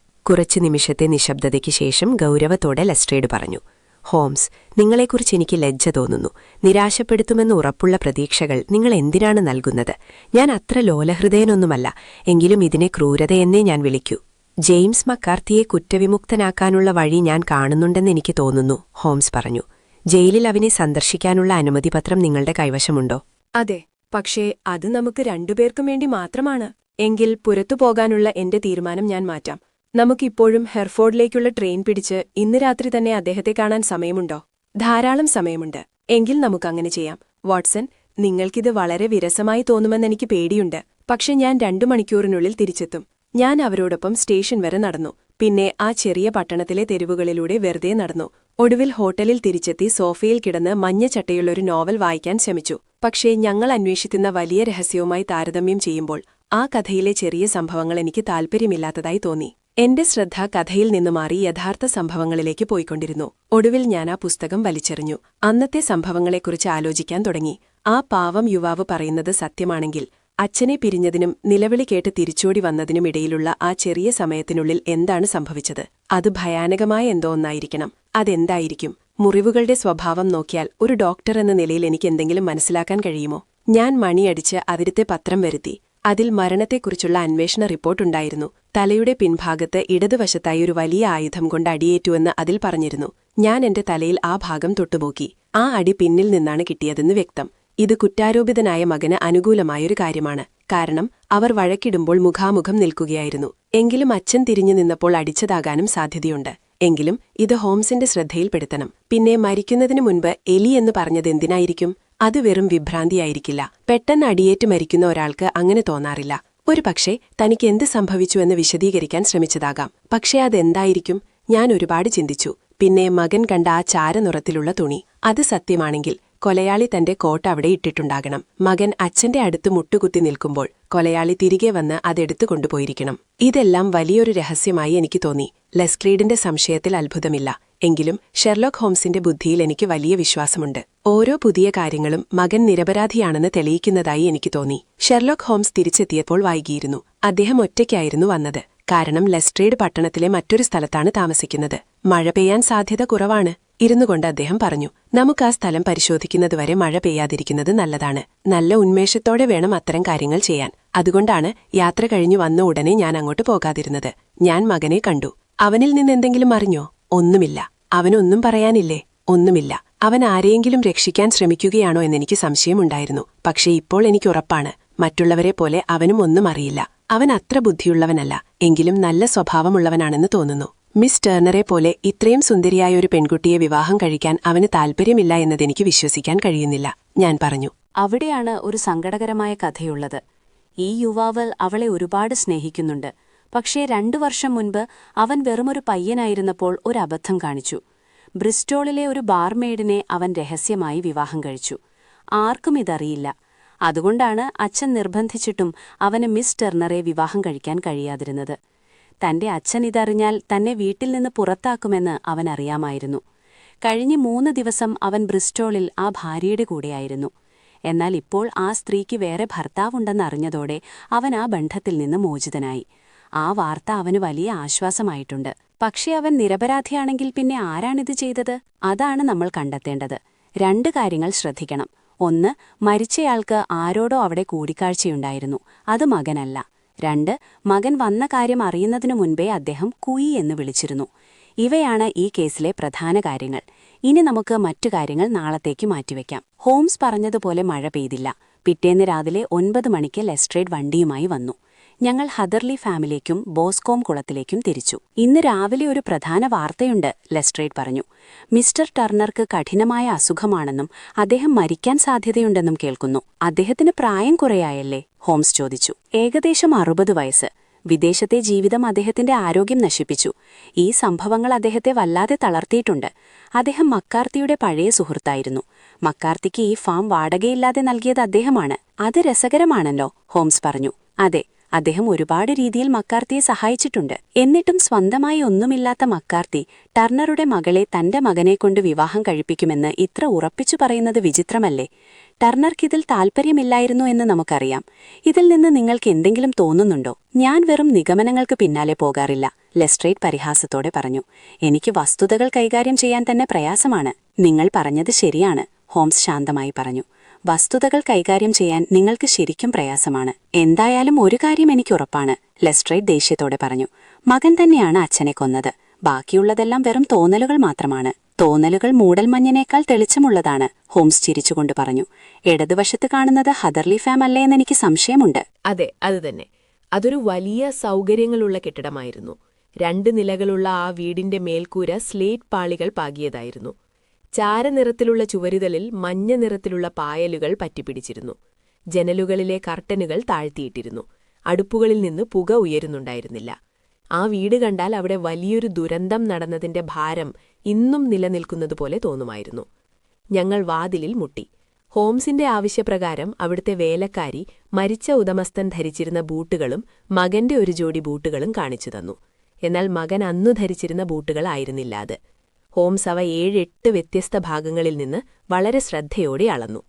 കുറച്ചു നിമിഷത്തെ നിശബ്ദതയ്ക്ക് ശേഷം ഗൗരവത്തോടെ ലെസ്ട്രേഡ് പറഞ്ഞു. ഹോംസ്, നിങ്ങളെക്കുറിച്ച് എനിക്ക് ലജ്ജ തോന്നുന്നു. നിരാശപ്പെടുത്തുമെന്ന് ഉറപ്പുള്ള പ്രതീക്ഷകൾ നിങ്ങൾ എന്തിനാണ് നൽകുന്നത്? ഞാൻ അത്ര ലോലഹൃദയനൊന്നുമല്ല. എങ്കിലും ഇതിനെ ക്രൂരതയെന്നേ ഞാൻ വിളിക്കൂ. ജെയിംസ് മക്കാർത്തിയെ കുറ്റവിമുക്തനാക്കാനുള്ള വഴി ഞാൻ കാണുന്നുണ്ടെന്നെനിക്ക് തോന്നുന്നു, ഹോംസ് പറഞ്ഞു. ജയിലിൽ അവനെ സന്ദർശിക്കാനുള്ള അനുമതിപത്രം നിങ്ങളുടെ കൈവശമുണ്ടോ?
അതെ, പക്ഷേ അത് നമുക്ക് രണ്ടുപേർക്കും വേണ്ടി മാത്രമാണ്. എങ്കിൽ പുറത്തു പോകാനുള്ള എന്റെ തീരുമാനം ഞാൻ മാറ്റാം. നമുക്കിപ്പോഴും ഹെർഫോർഡിലേക്കുള്ള ട്രെയിൻ പിടിച്ച് ഇന്ന് രാത്രി തന്നെ അദ്ദേഹത്തെ കാണാൻ സമയമുണ്ടോ? ധാരാളം സമയമുണ്ട്. എങ്കിൽ നമുക്കങ്ങനെ ചെയ്യാം. വാട്സൺ, നിങ്ങൾക്കിത് വളരെ വിരസമായി തോന്നുമെന്നെനിക്ക് പേടിയുണ്ട്. പക്ഷെ ഞാൻ 2 മണിക്കൂറിനുള്ളിൽ തിരിച്ചെത്തും. ഞാൻ അവരോടൊപ്പം സ്റ്റേഷൻ വരെ നടന്നു. പിന്നെ ആ ചെറിയ പട്ടണത്തിലെ തെരുവുകളിലൂടെ വെറുതെ നടന്നു. ഒടുവിൽ ഹോട്ടലിൽ തിരിച്ചെത്തി സോഫയിൽ കിടന്ന് മഞ്ഞച്ചട്ടയുള്ളൊരു നോവൽ വായിക്കാൻ ശ്രമിച്ചു. പക്ഷേ ഞങ്ങൾ അന്വേഷിക്കുന്ന വലിയ രഹസ്യവുമായി താരതമ്യം ചെയ്യുമ്പോൾ ആ കഥയിലെ ചെറിയ സംഭവങ്ങൾ എനിക്ക് താൽപ്പര്യമില്ലാത്തതായി തോന്നി. എന്റെ ശ്രദ്ധ കഥയിൽ നിന്നു മാറി യഥാർത്ഥ സംഭവങ്ങളിലേക്ക് പോയിക്കൊണ്ടിരുന്നു. ഒടുവിൽ ഞാൻ ആ പുസ്തകം വലിച്ചെറിഞ്ഞു. അന്നത്തെ സംഭവങ്ങളെക്കുറിച്ച് ആലോചിക്കാൻ തുടങ്ങി. ആ പാവം യുവാവ് പറയുന്നത് സത്യമാണെങ്കിൽ അച്ഛനെ പിരിഞ്ഞതിനും നിലവിളി കേട്ട് തിരിച്ചോടി വന്നതിനുമിടയിലുള്ള ആ ചെറിയ സമയത്തിനുള്ളിൽ എന്താണ് സംഭവിച്ചത്? അത് ഭയാനകമായ എന്തോ ഒന്നായിരിക്കണം. അതെന്തായിരിക്കും? മുറിവുകളുടെ സ്വഭാവം നോക്കിയാൽ ഒരു ഡോക്ടർ എന്ന നിലയിൽ എനിക്ക് എന്തെങ്കിലും മനസ്സിലാക്കാൻ കഴിയുമോ? ഞാൻ മണിയടിച്ച് അതിരത്തെ പത്രം വരുത്തി. അതിൽ മരണത്തെക്കുറിച്ചുള്ള അന്വേഷണ റിപ്പോർട്ടുണ്ടായിരുന്നു. തലയുടെ പിൻഭാഗത്ത് ഇടതുവശത്തായി ഒരു വലിയ ആയുധം കൊണ്ട് അടിയേറ്റുവെന്ന് അതിൽ പറഞ്ഞിരുന്നു. ഞാൻ എന്റെ തലയിൽ ആ ഭാഗം തൊട്ടുപോക്കി. ആ അടി പിന്നിൽ നിന്നാണ് കിട്ടിയതെന്ന് വ്യക്തം. ഇത് കുറ്റാരോപിതനായ മകന് അനുകൂലമായൊരു കാര്യമാണ്. കാരണം അവർ വഴക്കിടുമ്പോൾ മുഖാമുഖം നിൽക്കുകയായിരുന്നു. എങ്കിലും അച്ഛൻ തിരിഞ്ഞു നിന്നപ്പോൾ അടിച്ചതാകാനും സാധ്യതയുണ്ട്. എങ്കിലും ഇത് ഹോംസിന്റെ ശ്രദ്ധയിൽപ്പെടുത്തണം. പിന്നെ മരിക്കുന്നതിനു മുൻപ് എലി എന്ന് പറഞ്ഞതെന്തിനായിരിക്കും? അത് വെറും വിഭ്രാന്തിയായിരിക്കില്ല. പെട്ടെന്ന് അടിയേറ്റ് മരിക്കുന്ന ഒരാൾക്ക് അങ്ങനെ തോന്നാറില്ല. ഒരു പക്ഷേ തനിക്ക് എന്ത് സംഭവിച്ചുവെന്ന് വിശദീകരിക്കാൻ ശ്രമിച്ചതാകാം. പക്ഷേ അതെന്തായിരിക്കും? ഞാൻ ഒരുപാട് ചിന്തിച്ചു. പിന്നെ മകൻ കണ്ട ആ ചാരനിറത്തിലുള്ള തുണി, അത് സത്യമാണെങ്കിൽ കൊലയാളി തന്റെ കോട്ട് അവിടെ ഇട്ടിട്ടുണ്ടാകണം. മകൻ അച്ഛന്റെ അടുത്ത് മുട്ടുകുത്തി നിൽക്കുമ്പോൾ കൊലയാളി തിരികെ വന്ന് അതെടുത്തു കൊണ്ടുപോയിരിക്കണം. ഇതെല്ലാം വലിയൊരു രഹസ്യമായി എനിക്ക് തോന്നി. ലെസ്ട്രീഡിന്റെ സംശയത്തിൽ അത്ഭുതമില്ല. എങ്കിലും ഷെർലോക്ക് ഹോംസിന്റെ ബുദ്ധിയിൽ എനിക്ക് വലിയ വിശ്വാസമുണ്ട്. ഓരോ പുതിയ കാര്യങ്ങളും മകൻ നിരപരാധിയാണെന്ന് തെളിയിക്കുന്നതായി എനിക്ക് തോന്നി. ഷെർലോക്ക് ഹോംസ് തിരിച്ചെത്തിയപ്പോൾ വൈകിയിരുന്നു. അദ്ദേഹം ഒറ്റയ്ക്കായിരുന്നു വന്നത്. കാരണം ലെസ്ട്രീഡ് പട്ടണത്തിലെ മറ്റൊരു സ്ഥലത്താണ് താമസിക്കുന്നത്. മഴ പെയ്യാൻ സാധ്യത കുറവാണ്. ഇരുന്നുകൊണ്ട് അദ്ദേഹം പറഞ്ഞു, നമുക്ക് ആ സ്ഥലം പരിശോധിക്കുന്നതുവരെ മഴ പെയ്യാതിരിക്കുന്നത് നല്ലതാണ്. നല്ല ഉന്മേഷത്തോടെ വേണം അത്തരം കാര്യങ്ങൾ ചെയ്യാൻ. അതുകൊണ്ടാണ് യാത്ര കഴിഞ്ഞു വന്ന ഉടനെ ഞാൻ അങ്ങോട്ട് പോകാതിരുന്നത്. ഞാൻ മകനെ കണ്ടു. അവനിൽ നിന്നെന്തെങ്കിലും അറിഞ്ഞോ? ഒന്നുമില്ല. അവനൊന്നും പറയാനില്ലേ? ഒന്നുമില്ല. അവൻ ആരെയെങ്കിലും രക്ഷിക്കാൻ ശ്രമിക്കുകയാണോ എന്നെനിക്ക് സംശയമുണ്ടായിരുന്നു. പക്ഷേ ഇപ്പോൾ എനിക്കുറപ്പാണ്, മറ്റുള്ളവരെ പോലെ അവനും ഒന്നും അറിയില്ല. അവൻ അത്ര ബുദ്ധിയുള്ളവനല്ല, എങ്കിലും നല്ല സ്വഭാവമുള്ളവനാണെന്ന് തോന്നുന്നു. മിസ് ടേർണറെ പോലെ ഇത്രയും സുന്ദരിയായ ഒരു പെൺകുട്ടിയെ വിവാഹം കഴിക്കാൻ അവന് താൽപ്പര്യമില്ല എന്നതെനിക്ക് വിശ്വസിക്കാൻ കഴിയുന്നില്ല, ഞാൻ പറഞ്ഞു.
അവിടെയാണ് ഒരു സങ്കടകരമായ കഥയുള്ളത്. ഈ യുവാവ് അവളെ ഒരുപാട് സ്നേഹിക്കുന്നുണ്ട്. പക്ഷേ 2 വർഷം മുൻപ് അവൻ വെറുമൊരു പയ്യനായിരുന്നപ്പോൾ ഒരു അബദ്ധം കാണിച്ചു. ബ്രിസ്റ്റോളിലെ ഒരു ബാർമെയ്ഡിനെ അവൻ രഹസ്യമായി വിവാഹം കഴിച്ചു. ആർക്കും ഇതറിയില്ല. അതുകൊണ്ടാണ് അച്ഛൻ നിർബന്ധിച്ചിട്ടും അവന് മിസ് ടെർണറെ വിവാഹം കഴിക്കാൻ കഴിയാതിരുന്നത്. തന്റെ അച്ഛൻ ഇതറിഞ്ഞാൽ തന്നെ വീട്ടിൽ നിന്ന് പുറത്താക്കുമെന്ന് അവനറിയാമായിരുന്നു. കഴിഞ്ഞ 3 ദിവസം അവൻ ബ്രിസ്റ്റോളിൽ ആ ഭാര്യയുടെ കൂടെയായിരുന്നു. എന്നാൽ ഇപ്പോൾ ആ സ്ത്രീക്ക് വേറെ ഭർത്താവുണ്ടെന്നറിഞ്ഞതോടെ അവൻ ആ ബന്ധത്തിൽ നിന്ന് മോചിതനായി. ആ വാർത്ത അവന് വലിയ ആശ്വാസമായിട്ടുണ്ട്. പക്ഷേ അവൻ നിരപരാധിയാണെങ്കിൽ പിന്നെ ആരാണിത് ചെയ്തത്? അതാണ് നമ്മൾ കണ്ടെത്തേണ്ടത്. 2 കാര്യങ്ങൾ ശ്രദ്ധിക്കണം. 1, മരിച്ചയാൾക്ക് ആരോടോ അവിടെ കൂടിക്കാഴ്ചയുണ്ടായിരുന്നു. അത് മകനല്ല. 2, മകൻ വന്ന കാര്യം അറിയുന്നതിനു മുൻപേ അദ്ദേഹം കുയി എന്ന് വിളിച്ചിരുന്നു. ഇവയാണ് ഈ കേസിലെ പ്രധാന കാര്യങ്ങൾ. ഇനി നമുക്ക് മറ്റു കാര്യങ്ങൾ നാളത്തേക്ക് മാറ്റിവെക്കാം. ഹോംസ് പറഞ്ഞതുപോലെ മഴ പെയ്തില്ല. പിറ്റേന്ന് രാവിലെ 9 മണിക്ക് ലെസ്ട്രേഡ് വണ്ടിയുമായി വന്നു. ഞങ്ങൾ ഹദർലി ഫാമിലേക്കും ബോസ്കോം കുളത്തിലേക്കും തിരിച്ചു. ഇന്ന് രാവിലെ ഒരു പ്രധാന വാർത്തയുണ്ട്, ലെസ്ട്രേഡ് പറഞ്ഞു. മിസ്റ്റർ ടർണർക്ക് കഠിനമായ അസുഖമാണെന്നും അദ്ദേഹം മരിക്കാൻ സാധ്യതയുണ്ടെന്നും കേൾക്കുന്നു. അദ്ദേഹത്തിന് പ്രായം കുറയായല്ലേ? ഹോംസ് ചോദിച്ചു. ഏകദേശം 60 വയസ്സ്. വിദേശത്തെ ജീവിതം അദ്ദേഹത്തിന്റെ ആരോഗ്യം നശിപ്പിച്ചു. ഈ സംഭവങ്ങൾ അദ്ദേഹത്തെ വല്ലാതെ തളർത്തിയിട്ടുണ്ട്. അദ്ദേഹം മക്കാർത്തിയുടെ പഴയ സുഹൃത്തായിരുന്നു. മക്കാർത്തിക്ക് ഈ ഫാം വാടകയില്ലാതെ നൽകിയത് അദ്ദേഹമാണ്. അത് രസകരമാണല്ലോ, ഹോംസ് പറഞ്ഞു. അതെ, അദ്ദേഹം ഒരുപാട് രീതിയിൽ മക്കാർത്തിയെ സഹായിച്ചിട്ടുണ്ട്. എന്നിട്ടും സ്വന്തമായി ഒന്നുമില്ലാത്ത മക്കാർത്തി ടർണറുടെ മകളെ തന്റെ മകനെക്കൊണ്ട് വിവാഹം കഴിപ്പിക്കുമെന്ന് ഇത്ര ഉറപ്പിച്ചു പറയുന്നത് വിചിത്രമല്ലേ? ടർണർക്കിതിൽ താൽപ്പര്യമില്ലായിരുന്നു എന്ന് നമുക്കറിയാം. ഇതിൽ നിന്ന് നിങ്ങൾക്ക് എന്തെങ്കിലും തോന്നുന്നുണ്ടോ? ഞാൻ വെറും നിഗമനങ്ങൾക്ക് പിന്നാലെ പോകാറില്ല, ലെസ്ട്രേഡ് പരിഹാസത്തോടെ പറഞ്ഞു. എനിക്ക് വസ്തുതകൾ കൈകാര്യം ചെയ്യാൻ തന്നെ പ്രയാസമാണ്. നിങ്ങൾ പറഞ്ഞത് ശരിയാണ്, ഹോംസ് ശാന്തമായി പറഞ്ഞു. വസ്തുതകൾ കൈകാര്യം ചെയ്യാൻ നിങ്ങൾക്ക് ശരിക്കും പ്രയാസമാണ്. എന്തായാലും ഒരു കാര്യം എനിക്കുറപ്പാണ്, ലെസ്ട്രേഡ് ദേഷ്യത്തോടെ പറഞ്ഞു. മകൻ തന്നെയാണ് അച്ഛനെ കൊന്നത്. ബാക്കിയുള്ളതെല്ലാം വെറും തോന്നലുകൾ മാത്രമാണ്. തോന്നലുകൾ മൂടൽമഞ്ഞിനേക്കാൾ തെളിച്ചമുള്ളതാണ്, ഹോംസ് ചിരിച്ചുകൊണ്ട് പറഞ്ഞു. ഇടതുവശത്ത് കാണുന്നത് ഹദർലി ഫാം അല്ലേ എന്നെനിക്ക് സംശയമുണ്ട്.
അതെ, അതുതന്നെ. അതൊരു വലിയ സൗകര്യങ്ങളുള്ള കെട്ടിടമായിരുന്നു.
2 നിലകളുള്ള ആ വീടിന്റെ മേൽക്കൂര സ്ലേറ്റ് പാളികൾ പാകിയതായിരുന്നു. ചാരനിറത്തിലുള്ള ചുവരുകളിൽ മഞ്ഞ നിറത്തിലുള്ള പായലുകൾ പറ്റിപ്പിടിച്ചിരുന്നു. ജനലുകളിലെ കർട്ടനുകൾ താഴ്ത്തിയിട്ടിരുന്നു. അടുപ്പുകളിൽ നിന്ന് പുക ഉയരുന്നുണ്ടായിരുന്നില്ല. ആ വീട് കണ്ടാൽ അവിടെ വലിയൊരു ദുരന്തം നടന്നതിന്റെ ഭാരം ഇന്നും നിലനിൽക്കുന്നതുപോലെ തോന്നുമായിരുന്നു. ഞങ്ങൾ വാതിലിൽ മുട്ടി. ഹോംസിന്റെ ആവശ്യപ്രകാരം അവിടുത്തെ വേലക്കാരി മരിച്ച ഉടമസ്ഥൻ ധരിച്ചിരുന്ന ബൂട്ടുകളും മകന്റെ ഒരു ജോഡി ബൂട്ടുകളും കാണിച്ചു തന്നു. എന്നാൽ മകൻ അന്നു ധരിച്ചിരുന്ന ബൂട്ടുകളായിരുന്നില്ല അത്. ഹോംസ് അവ 7-8 വ്യത്യസ്ത ഭാഗങ്ങളിൽ നിന്ന് വളരെ ശ്രദ്ധയോടെ അളന്നു.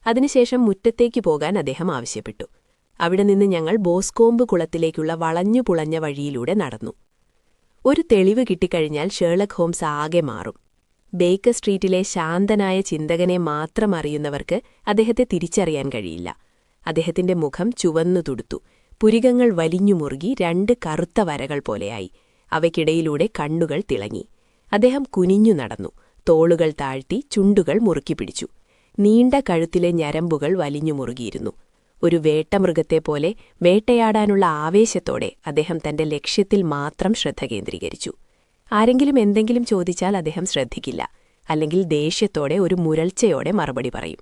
അതിനുശേഷം മുറ്റത്തേക്ക് പോകാൻ അദ്ദേഹം ആവശ്യപ്പെട്ടു. അവിടെ നിന്ന് ഞങ്ങൾ ബോസ്കോംബ് കുളത്തിലേക്കുള്ള വളഞ്ഞു പുളഞ്ഞ വഴിയിലൂടെ നടന്നു. ഒരു തെളിവ് കിട്ടിക്കഴിഞ്ഞാൽ ഷേർലക് ഹോംസ് ആകെ മാറും. ബേക്കർ സ്ട്രീറ്റിലെ ശാന്തനായ ചിന്തകനെ മാത്രം അറിയുന്നവർക്ക് അദ്ദേഹത്തെ തിരിച്ചറിയാൻ കഴിയില്ല. അദ്ദേഹത്തിന്റെ മുഖം ചുവന്നു തുടുത്തു. പുരികങ്ങൾ വലിഞ്ഞു മുറുകി 2 കറുത്ത വരകൾ പോലെയായി. അവയ്ക്കിടയിലൂടെ കണ്ണുകൾ തിളങ്ങി. അദ്ദേഹം കുനിഞ്ഞു നടന്നു. തോളുകൾ താഴ്ത്തി ചുണ്ടുകൾ മുറുക്കിപ്പിടിച്ചു. നീണ്ട കഴുത്തിലെ ഞരമ്പുകൾ വലിഞ്ഞു മുറുകിയിരുന്നു. ഒരു വേട്ടമൃഗത്തെപ്പോലെ വേട്ടയാടാനുള്ള ആവേശത്തോടെ അദ്ദേഹം തന്റെ ലക്ഷ്യത്തിൽ മാത്രം ശ്രദ്ധ കേന്ദ്രീകരിച്ചു. ആരെങ്കിലും എന്തെങ്കിലും ചോദിച്ചാൽ അദ്ദേഹം ശ്രദ്ധിക്കില്ല. അല്ലെങ്കിൽ ദേഷ്യത്തോടെ ഒരു മുരൾച്ചയോടെ മറുപടി പറയും.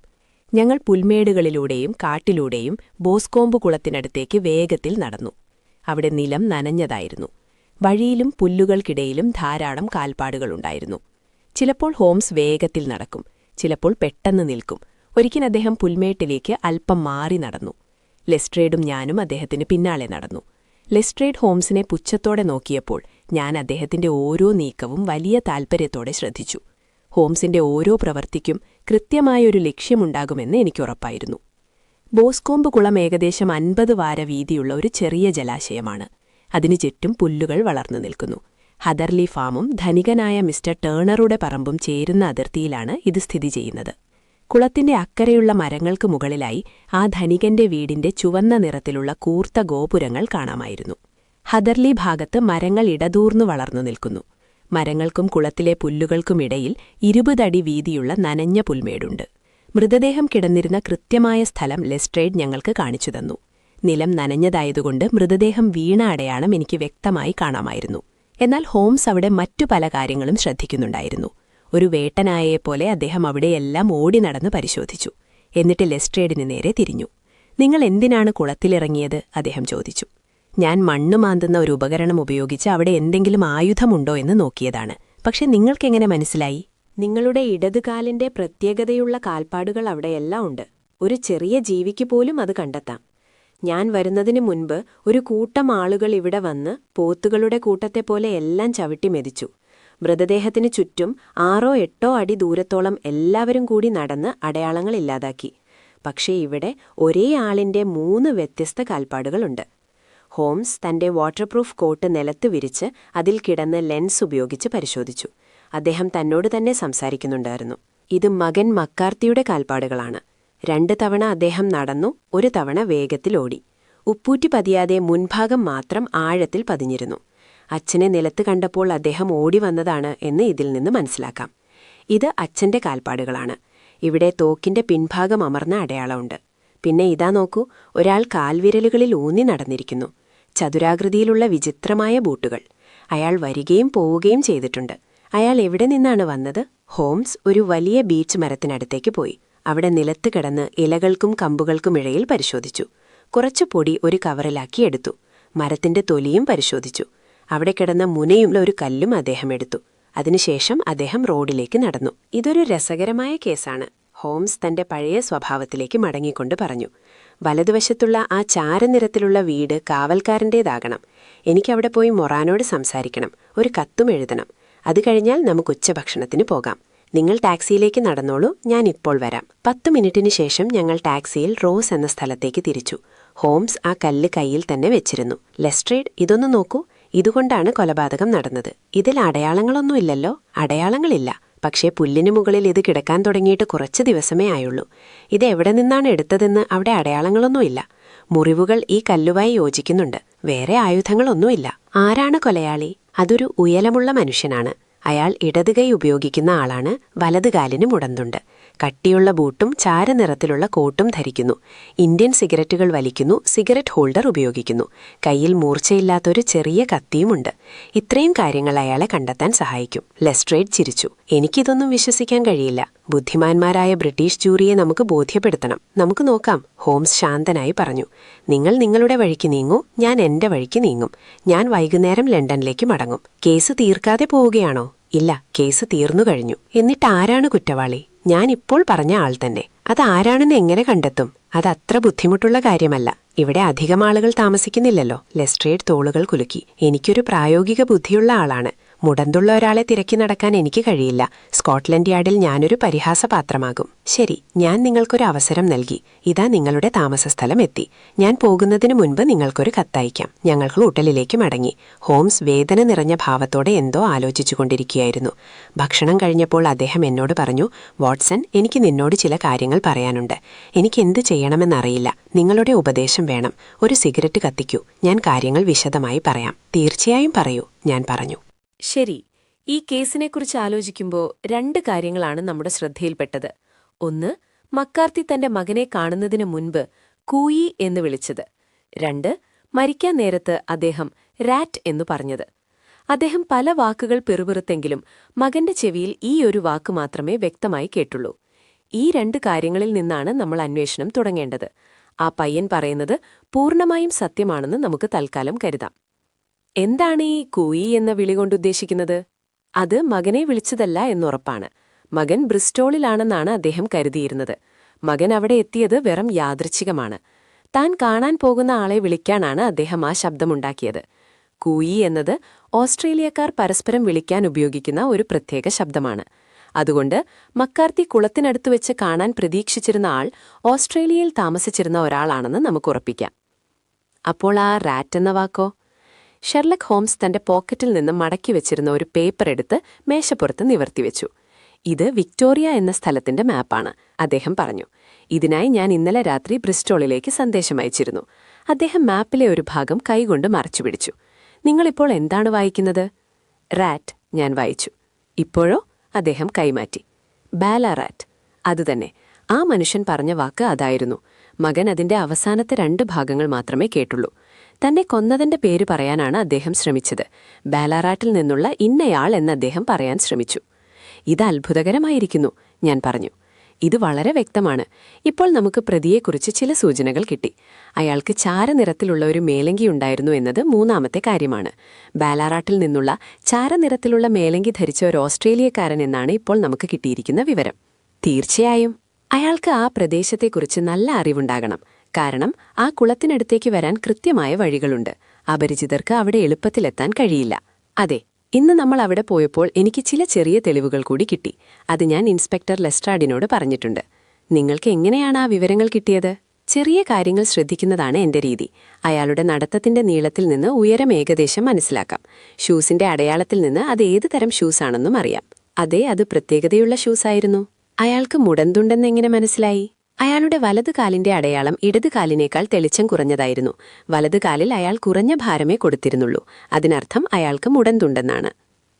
ഞങ്ങൾ പുൽമേടുകളിലൂടെയും കാട്ടിലൂടെയും ബോസ്കോംബ് കുളത്തിനടുത്തേക്ക് വേഗത്തിൽ നടന്നു. അവിടെ നിലം നനഞ്ഞതായിരുന്നു. വഴിയിലും പുല്ലുകൾക്കിടയിലും ധാരാളം കാൽപ്പാടുകളുണ്ടായിരുന്നു. ചിലപ്പോൾ ഹോംസ് വേഗത്തിൽ നടക്കും, ചിലപ്പോൾ പെട്ടെന്ന് നിൽക്കും. ഒരിക്കൽ അദ്ദേഹം പുൽമേട്ടിലേക്ക് അല്പം മാറി നടന്നു. ലെസ്ട്രേഡും ഞാനും അദ്ദേഹത്തിന് പിന്നാലെ നടന്നു. ലെസ്ട്രേഡ് ഹോംസിനെ പുച്ഛത്തോടെ നോക്കിയപ്പോൾ ഞാൻ അദ്ദേഹത്തിന്റെ ഓരോ നീക്കവും വലിയ താൽപ്പര്യത്തോടെ ശ്രദ്ധിച്ചു. ഹോംസിന്റെ ഓരോ പ്രവൃത്തിക്കും കൃത്യമായൊരു ലക്ഷ്യമുണ്ടാകുമെന്ന് എനിക്കുറപ്പായിരുന്നു. ബോസ്കോംബ് കുളം ഏകദേശം 50 വാര വീതിയുള്ള ഒരു ചെറിയ ജലാശയമാണ്. അതിനു ചുറ്റും പുല്ലുകൾ വളർന്നു നിൽക്കുന്നു. ഹദർലി ഫാമും ധനികനായ മിസ്റ്റർ ടേണറുടെ പറമ്പും ചേരുന്ന അതിർത്തിയിലാണ് ഇത് സ്ഥിതി ചെയ്യുന്നത്. കുളത്തിന്റെ അക്കരെയുള്ള മരങ്ങൾക്ക് മുകളിലായി ആ ധനികന്റെ വീടിന്റെ ചുവന്ന നിറത്തിലുള്ള കൂർത്ത ഗോപുരങ്ങൾ കാണാമായിരുന്നു. ഹദർലി ഭാഗത്ത് മരങ്ങൾ ഇടതൂർന്നു വളർന്നു നിൽക്കുന്നു. മരങ്ങൾക്കും കുളത്തിലെ പുല്ലുകൾക്കുമിടയിൽ 20 അടി വീതിയുള്ള നനഞ്ഞ പുൽമേടുണ്ട്. മൃതദേഹം കിടന്നിരുന്ന കൃത്യമായ സ്ഥലം ലെസ്ട്രേഡ് ഞങ്ങൾക്ക് കാണിച്ചു തന്നു. നിലം നനഞ്ഞതായതുകൊണ്ട് മൃതദേഹം വീണ അടയാളം എനിക്ക് വ്യക്തമായി കാണാമായിരുന്നു. എന്നാൽ ഹോംസ് അവിടെ മറ്റു പല കാര്യങ്ങളും ശ്രദ്ധിക്കുന്നുണ്ടായിരുന്നു. ഒരു വേട്ടനായയെപ്പോലെ അദ്ദേഹം അവിടെയെല്ലാം ഓടി നടന്ന് പരിശോധിച്ചു. എന്നിട്ട് ലെസ്ട്രേഡിന് നേരെ തിരിഞ്ഞു. നിങ്ങൾ എന്തിനാണ് കുളത്തിലിറങ്ങിയത്? അദ്ദേഹം ചോദിച്ചു. ഞാൻ മണ്ണ് മാന്തുന്ന ഒരു ഉപകരണം ഉപയോഗിച്ച് അവിടെ എന്തെങ്കിലും ആയുധമുണ്ടോ എന്ന് നോക്കിയതാണ്. പക്ഷെ നിങ്ങൾക്കെങ്ങനെ മനസ്സിലായി?
നിങ്ങളുടെ ഇടതുകാലിന്റെ പ്രത്യേകതയുള്ള കാൽപ്പാടുകൾ അവിടെയെല്ലാം ഉണ്ട്. ഒരു ചെറിയ ജീവിക്ക് പോലും അത് കണ്ടെത്താം. ഞാൻ വരുന്നതിനു മുൻപ് ഒരു കൂട്ടം ആളുകൾ ഇവിടെ വന്ന് പോത്തുകളുടെ കൂട്ടത്തെപ്പോലെ എല്ലാം ചവിട്ടി മെതിച്ചു. മൃതദേഹത്തിനു ചുറ്റും 6-8 അടി ദൂരത്തോളം എല്ലാവരും കൂടി നടന്ന് അടയാളങ്ങൾ ഇല്ലാതാക്കി. പക്ഷേ ഇവിടെ ഒരേ ആളിന്റെ 3 വ്യത്യസ്ത കാൽപ്പാടുകളുണ്ട്. ഹോംസ് തന്റെ വാട്ടർപ്രൂഫ് കോട്ട് നിലത്ത് വിരിച്ച് അതിൽ കിടന്ന് ലെൻസ് ഉപയോഗിച്ച് പരിശോധിച്ചു. അദ്ദേഹം തന്നോട് തന്നെ സംസാരിക്കുന്നുണ്ടായിരുന്നു. ഇത് മകൻ മക്കാർത്തിയുടെ കാൽപ്പാടുകളാണ്. 2 തവണ അദ്ദേഹം നടന്നു, 1 തവണ വേഗത്തിൽ ഓടി. ഉപ്പൂറ്റി പതിയാതെ മുൻഭാഗം മാത്രം ആഴത്തിൽ പതിഞ്ഞിരുന്നു. അച്ഛനെ നിലത്ത് കണ്ടപ്പോൾ അദ്ദേഹം ഓടി വന്നതാണ് എന്ന് ഇതിൽ നിന്ന് മനസ്സിലാക്കാം. ഇത് അച്ഛന്റെ കാൽപ്പാടുകളാണ്. ഇവിടെ തോക്കിന്റെ പിൻഭാഗം അമർന്ന അടയാളമുണ്ട്. പിന്നെ ഇതാ നോക്കൂ, ഒരാൾ കാൽവിരലുകളിൽ ഊന്നി നടന്നിരിക്കുന്നു. ചതുരാകൃതിയിലുള്ള വിചിത്രമായ ബൂട്ടുകൾ. അയാൾ വരികയും പോവുകയും ചെയ്തിട്ടുണ്ട്. അയാൾ എവിടെ നിന്നാണ് വന്നത്? ഹോംസ് ഒരു വലിയ ബീച്ച് മരത്തിനടുത്തേക്ക് പോയി. അവിടെ നിലത്ത് കിടന്ന് ഇലകൾക്കും കമ്പുകൾക്കുമിടയിൽ പരിശോധിച്ചു. കുറച്ചു പൊടി ഒരു കവറിലാക്കി എടുത്തു. മരത്തിന്റെ തൊലിയും പരിശോധിച്ചു. അവിടെ കിടന്ന മുനയുള്ള ഒരു കല്ലും അദ്ദേഹം എടുത്തു. അതിനുശേഷം അദ്ദേഹം റോഡിലേക്ക് നടന്നു. ഇതൊരു രസകരമായ കേസാണ്. ഹോംസ് തന്റെ പഴയ സ്വഭാവത്തിലേക്ക് മടങ്ങിക്കൊണ്ട് പറഞ്ഞു. വലതുവശത്തുള്ള ആ ചാരനിറത്തിലുള്ള വീട് കാവൽക്കാരൻ്റേതാകണം. എനിക്കവിടെ പോയി മൊറാനോട് സംസാരിക്കണം, ഒരു കത്തും എഴുതണം. അത് കഴിഞ്ഞാൽ നമുക്ക് ഉച്ചഭക്ഷണത്തിന് പോകാം. നിങ്ങൾ ടാക്സിയിലേക്ക് നടന്നോളൂ, ഞാൻ ഇപ്പോൾ വരാം. 10 മിനിറ്റിന് ശേഷം ഞങ്ങൾ ടാക്സിയിൽ റോസ് എന്ന സ്ഥലത്തേക്ക് തിരിച്ചു. ഹോംസ് ആ കല്ല് കയ്യിൽ തന്നെ വെച്ചിരുന്നു. ലെസ്ട്രേഡ്, ഇതൊന്നു നോക്കൂ, ഇതുകൊണ്ടാണ് കൊലപാതകം നടന്നത്. ഇതിൽ അടയാളങ്ങളൊന്നുമില്ലല്ലോ? അടയാളങ്ങളില്ല. പക്ഷേ പുല്ലിനു മുകളിൽ ഇത് കിടക്കാൻ തുടങ്ങിയിട്ട് കുറച്ച് ദിവസമേ ആയുള്ളൂ. ഇത് എവിടെ നിന്നാണ് എടുത്തതെന്ന് അവിടെ അടയാളങ്ങളൊന്നുമില്ല. മുറിവുകൾ ഈ കല്ലുവായി യോജിക്കുന്നുണ്ട്. വേറെ ആയുധങ്ങളൊന്നുമില്ല. ആരാണ് കൊലയാളി? അതൊരു ഉയരമുള്ള മനുഷ്യനാണ്. അയാൾ ഇടതുകൈ ഉപയോഗിക്കുന്ന ആളാണ്. വലതുകാലിന് മുടന്തുണ്ട്.
കട്ടിയുള്ള ബൂട്ടും ചാരനിറത്തിലുള്ള കോട്ടും ധരിക്കുന്നു. ഇന്ത്യൻ സിഗരറ്റുകൾ വലിക്കുന്നു, സിഗരറ്റ് ഹോൾഡർ ഉപയോഗിക്കുന്നു. കയ്യിൽ മൂർച്ചയില്ലാത്തൊരു ചെറിയ കത്തിയുമുണ്ട്. ഇത്രയും കാര്യങ്ങൾ അയാളെ കണ്ടെത്താൻ സഹായിക്കും. ലെസ്ട്രേഡ് ചിരിച്ചു. എനിക്കിതൊന്നും വിശ്വസിക്കാൻ കഴിയില്ല. ബുദ്ധിമാന്മാരായ ബ്രിട്ടീഷ് ജൂറിയെ നമുക്ക് ബോധ്യപ്പെടുത്തണം. നമുക്ക് നോക്കാം, ഹോംസ് ശാന്തനായി പറഞ്ഞു. നിങ്ങൾ നിങ്ങളുടെ വഴിക്ക് നീങ്ങൂ, ഞാൻ എന്റെ വഴിക്ക് നീങ്ങും. ഞാൻ വൈകുന്നേരം ലണ്ടനിലേക്ക് മടങ്ങും. കേസ് തീർക്കാതെ പോവുകയാണോ? ഇല്ല, കേസ് തീർന്നു കഴിഞ്ഞു. എന്നിട്ട് ആരാണ് കുറ്റവാളി? ഞാൻ ഇപ്പോൾ പറഞ്ഞ ആൾ തന്നെ. അത് ആരാണെന്ന് എങ്ങനെ കണ്ടെത്തും? അതത്ര ബുദ്ധിമുട്ടുള്ള കാര്യമല്ല. ഇവിടെ അധികം ആളുകൾ താമസിക്കുന്നില്ലല്ലോ. ലെസ്ട്രേഡ് തോളുകൾ കുലുക്കി. എനിക്കൊരു പ്രായോഗിക ബുദ്ധിയുള്ള ആളാണ്. മുടന്തുള്ള ഒരാളെ തിരക്കി നടക്കാൻ എനിക്ക് കഴിയില്ല. സ്കോട്ട്ലൻഡ് യാർഡിൽ ഞാനൊരു പരിഹാസപാത്രമാകും. ശരി, ഞാൻ നിങ്ങൾക്കൊരു അവസരം നൽകി. ഇതാ നിങ്ങളുടെ താമസസ്ഥലം എത്തി. ഞാൻ പോകുന്നതിനു മുൻപ് നിങ്ങൾക്കൊരു കത്തയക്കാം. ഞങ്ങൾ ഹോട്ടലിലേക്ക് മടങ്ങി. ഹോംസ് വേദന നിറഞ്ഞ ഭാവത്തോടെ എന്തോ ആലോചിച്ചുകൊണ്ടിരിക്കുകയായിരുന്നു. ഭക്ഷണം കഴിഞ്ഞപ്പോൾ അദ്ദേഹം എന്നോട് പറഞ്ഞു, വാട്സൺ, എനിക്ക് നിന്നോട് ചില കാര്യങ്ങൾ പറയാനുണ്ട്. എനിക്ക് എന്ത് ചെയ്യണമെന്നറിയില്ല. നിങ്ങളുടെ ഉപദേശം വേണം. ഒരു സിഗരറ്റ് കത്തിക്കൂ. ഞാൻ കാര്യങ്ങൾ വിശദമായി പറയാം. തീർച്ചയായും പറയൂ, ഞാൻ പറഞ്ഞു.
ശരി, ഈ കേസിനെക്കുറിച്ച് ആലോചിക്കുമ്പോൾ 2 കാര്യങ്ങളാണ് നമ്മുടെ ശ്രദ്ധയിൽപ്പെട്ടത്. ഒന്ന്, മക്കാർത്തി തന്റെ മകനെ കാണുന്നതിന് മുൻപ് കൂയി എന്ന് വിളിച്ചത്. 2, മരിക്കാൻ നേരത്ത് അദ്ദേഹം റാറ്റ് എന്നു പറഞ്ഞത്. അദ്ദേഹം പല വാക്കുകൾ പിറുപിറുത്തെങ്കിലും മകന്റെ ചെവിയിൽ ഈ ഒരു വാക്ക് മാത്രമേ വ്യക്തമായി കേട്ടുള്ളൂ. ഈ 2 കാര്യങ്ങളിൽ നിന്നാണ് നമ്മൾ അന്വേഷണം തുടങ്ങേണ്ടത്. ആ പയ്യൻ പറയുന്നത് പൂർണ്ണമായും സത്യമാണെന്ന് നമുക്ക് തൽക്കാലം കരുതാം. എന്താണ് ഈ കൂയി എന്ന വിളി കൊണ്ടുദ്ദേശിക്കുന്നത്? അത് മകനെ വിളിച്ചതല്ല എന്നുറപ്പാണ്. മകൻ ബ്രിസ്റ്റോളിലാണെന്നാണ് അദ്ദേഹം കരുതിയിരുന്നത്. മകൻ അവിടെ എത്തിയത് വെറും യാദൃച്ഛികമാണ്. താൻ കാണാൻ പോകുന്ന ആളെ വിളിക്കാനാണ് അദ്ദേഹം ആ ശബ്ദമുണ്ടാക്കിയത്. കൂയി എന്നത് ഓസ്ട്രേലിയക്കാർ പരസ്പരം വിളിക്കാൻ ഉപയോഗിക്കുന്ന ഒരു പ്രത്യേക ശബ്ദമാണ്. അതുകൊണ്ട് മക്കാർത്തി കുളത്തിനടുത്ത് വെച്ച് കാണാൻ പ്രതീക്ഷിച്ചിരുന്ന ആൾ ഓസ്ട്രേലിയയിൽ താമസിച്ചിരുന്ന ഒരാളാണെന്ന് നമുക്കുറപ്പിക്കാം. അപ്പോൾ ആ റാറ്റ് എന്ന വാക്കോ? ഷെർലക് ഹോംസ് തന്റെ പോക്കറ്റിൽ നിന്ന് മടക്കി വെച്ചിരുന്ന ഒരു പേപ്പർ എടുത്ത് മേശപ്പുറത്ത് നിവർത്തിവെച്ചു. ഇത് വിക്ടോറിയ എന്ന സ്ഥലത്തിന്റെ മാപ്പാണ്, അദ്ദേഹം പറഞ്ഞു. ഇതിനായി ഞാൻ ഇന്നലെ രാത്രി ബ്രിസ്റ്റോളിലേക്ക് സന്ദേശം അയച്ചിരുന്നു. അദ്ദേഹം മാപ്പിലെ ഒരു ഭാഗം കൈകൊണ്ട് മറച്ചുപിടിച്ചു. നിങ്ങളിപ്പോൾ എന്താണ് വായിക്കുന്നത്? റാറ്റ്, ഞാൻ വായിച്ചു. ഇപ്പോഴോ? അദ്ദേഹം കൈമാറ്റി. ബാലാറാറ്റ്. അതുതന്നെ. ആ മനുഷ്യൻ പറഞ്ഞ വാക്ക് അതായിരുന്നു. മകൻ അതിന്റെ അവസാനത്തെ 2 ഭാഗങ്ങൾ മാത്രമേ കേട്ടുള്ളൂ. തന്നെ കൊന്നതിന്റെ പേര് പറയാനാണ് അദ്ദേഹം ശ്രമിച്ചത്. ബാലാറാറ്റിൽ നിന്നുള്ള ഇന്നയാൾ എന്ന് അദ്ദേഹം പറയാൻ ശ്രമിച്ചു. ഇത് അത്ഭുതകരമായിരിക്കുന്നു, ഞാൻ പറഞ്ഞു. ഇത് വളരെ വ്യക്തമാണ്. ഇപ്പോൾ നമുക്ക് പ്രതിയെക്കുറിച്ച് ചില സൂചനകൾ കിട്ടി. അയാൾക്ക് ചാരനിറത്തിലുള്ള ഒരു മേലങ്കി ഉണ്ടായിരുന്നു എന്നത് 3ാമത്തെ കാര്യമാണ്. ബാലാറാട്ടിൽ നിന്നുള്ള ചാരനിറത്തിലുള്ള മേലങ്കി ധരിച്ച ഒരു ഓസ്ട്രേലിയക്കാരൻ എന്നാണ് ഇപ്പോൾ നമുക്ക് കിട്ടിയിരിക്കുന്ന വിവരം. തീർച്ചയായും അയാൾക്ക് ആ പ്രദേശത്തെക്കുറിച്ച് നല്ല അറിവുണ്ടാകണം. കാരണം ആ കുളത്തിനടുത്തേക്ക് വരാൻ കൃത്യമായ വഴികളുണ്ട്. അപരിചിതർക്ക് അവിടെ എളുപ്പത്തിലെത്താൻ കഴിയില്ല. അതെ, ഇന്ന് നമ്മൾ അവിടെ പോയപ്പോൾ എനിക്ക് ചില ചെറിയ തെളിവുകൾ കൂടി കിട്ടി. അത് ഞാൻ ഇൻസ്പെക്ടർ ലെസ്ട്രാഡിനോട് പറഞ്ഞിട്ടുണ്ട്. നിങ്ങൾക്ക് എങ്ങനെയാണ് ആ വിവരങ്ങൾ കിട്ടിയത്? ചെറിയ കാര്യങ്ങൾ ശ്രദ്ധിക്കുന്നതാണ് എന്റെ രീതി. അയാളുടെ നടത്തത്തിന്റെ നീളത്തിൽ നിന്ന് ഉയരം ഏകദേശം മനസ്സിലാക്കാം. ഷൂസിന്റെ അടയാളത്തിൽ നിന്ന് അത് ഏത് തരം ഷൂസാണെന്നും അറിയാം. അതെ, അത് പ്രത്യേകതയുള്ള ഷൂസായിരുന്നു. അയാൾക്ക് മുടന്തുണ്ടെന്നെങ്ങനെ മനസ്സിലായി? അയാളുടെ വലതു കാലിന്റെ അടയാളം ഇടതു കാലിനേക്കാൾ തെളിച്ചം കുറഞ്ഞതായിരുന്നു. വലതു കാലിൽ അയാൾ കുറഞ്ഞ ഭാരമേ കൊടുത്തിരുന്നുള്ളൂ. അതിനർത്ഥം അയാൾക്ക് മുടന്തുണ്ടെന്നാണ്.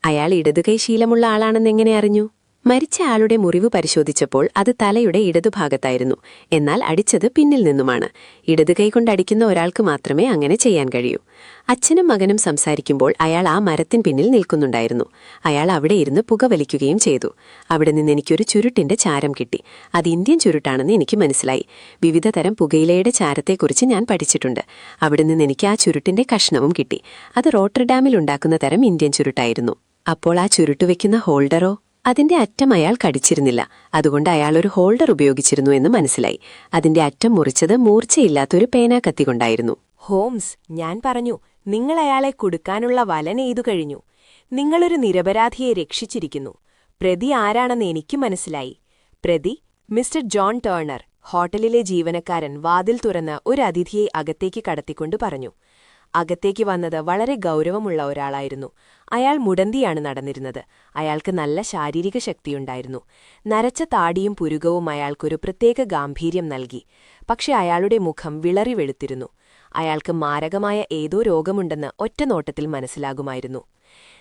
അയാൾ ഇടതുകൈ ശീലമുള്ള ആളാണെന്നെങ്ങനെ അറിഞ്ഞു? മരിച്ച ആളുടെ മുറിവ് പരിശോധിച്ചപ്പോൾ അത് തലയുടെ ഇടതുഭാഗത്തായിരുന്നു. എന്നാൽ അടിച്ചത് പിന്നിൽ നിന്നുമാണ്. ഇടതുകൈ കൊണ്ടടിക്കുന്ന ഒരാൾക്ക് മാത്രമേ അങ്ങനെ ചെയ്യാൻ കഴിയൂ. അച്ഛനും മകനും സംസാരിക്കുമ്പോൾ അയാൾ ആ മരത്തിൻ പിന്നിൽ നിൽക്കുന്നുണ്ടായിരുന്നു. അയാൾ അവിടെ ഇരുന്ന് പുകവലിക്കുകയും ചെയ്തു. അവിടെ നിന്ന് എനിക്കൊരു ചുരുട്ടിന്റെ ചാരം കിട്ടി. അത് ഇന്ത്യൻ ചുരുട്ടാണെന്ന് എനിക്ക് മനസ്സിലായി. വിവിധ തരം പുകയിലയുടെ ചാരത്തെക്കുറിച്ച് ഞാൻ പഠിച്ചിട്ടുണ്ട്. അവിടെ നിന്ന് എനിക്ക് ആ ചുരുട്ടിന്റെ കഷ്ണവും കിട്ടി. അത് റോട്ടർഡാമിൽ ഉണ്ടാക്കുന്ന തരം ഇന്ത്യൻ ചുരുട്ടായിരുന്നു. അപ്പോൾ ആ ചുരുട്ടുവെക്കുന്ന ഹോൾഡറോ? അതിന്റെ അറ്റം അയാൾ കടിച്ചിരുന്നില്ല. അതുകൊണ്ട് അയാൾ ഒരു ഹോൾഡർ ഉപയോഗിച്ചിരുന്നു എന്ന് മനസ്സിലായി. അതിന്റെ അറ്റം മുറിച്ചത് മൂർച്ചയില്ലാത്തൊരു പേനാക്കത്തി കൊണ്ടായിരുന്നു.
ഹോംസ്, ഞാൻ പറഞ്ഞു, നിങ്ങൾ അയാളെ കുടുക്കാനുള്ള വല നെയ്തു കഴിഞ്ഞു. നിങ്ങളൊരു നിരപരാധിയെ രക്ഷിച്ചിരിക്കുന്നു. പ്രതി ആരാണെന്ന് എനിക്ക് മനസ്സിലായി. പ്രതി മിസ്റ്റർ ജോൺ ടേണർ. ഹോട്ടലിലെ ജീവനക്കാരൻ വാതിൽ തുറന്ന് ഒരു അതിഥിയെ അകത്തേക്ക് കടത്തിക്കൊണ്ട് പറഞ്ഞു. അകത്തേക്ക് വന്നത് വളരെ ഗൗരവമുള്ള ഒരാളായിരുന്നു. അയാൾ മുടന്തിയാണ് നടന്നിരുന്നത്. അയാൾക്ക് നല്ല ശാരീരിക ശക്തിയുണ്ടായിരുന്നു. നരച്ച താടിയും പുരുകവും അയാൾക്കൊരു പ്രത്യേക ഗാംഭീര്യം നൽകി. പക്ഷെ അയാളുടെ മുഖം വിളറി വെളുത്തിരുന്നു. അയാൾക്ക് മാരകമായ ഏതോ രോഗമുണ്ടെന്ന് ഒറ്റനോട്ടത്തിൽ മനസ്സിലാകുമായിരുന്നു.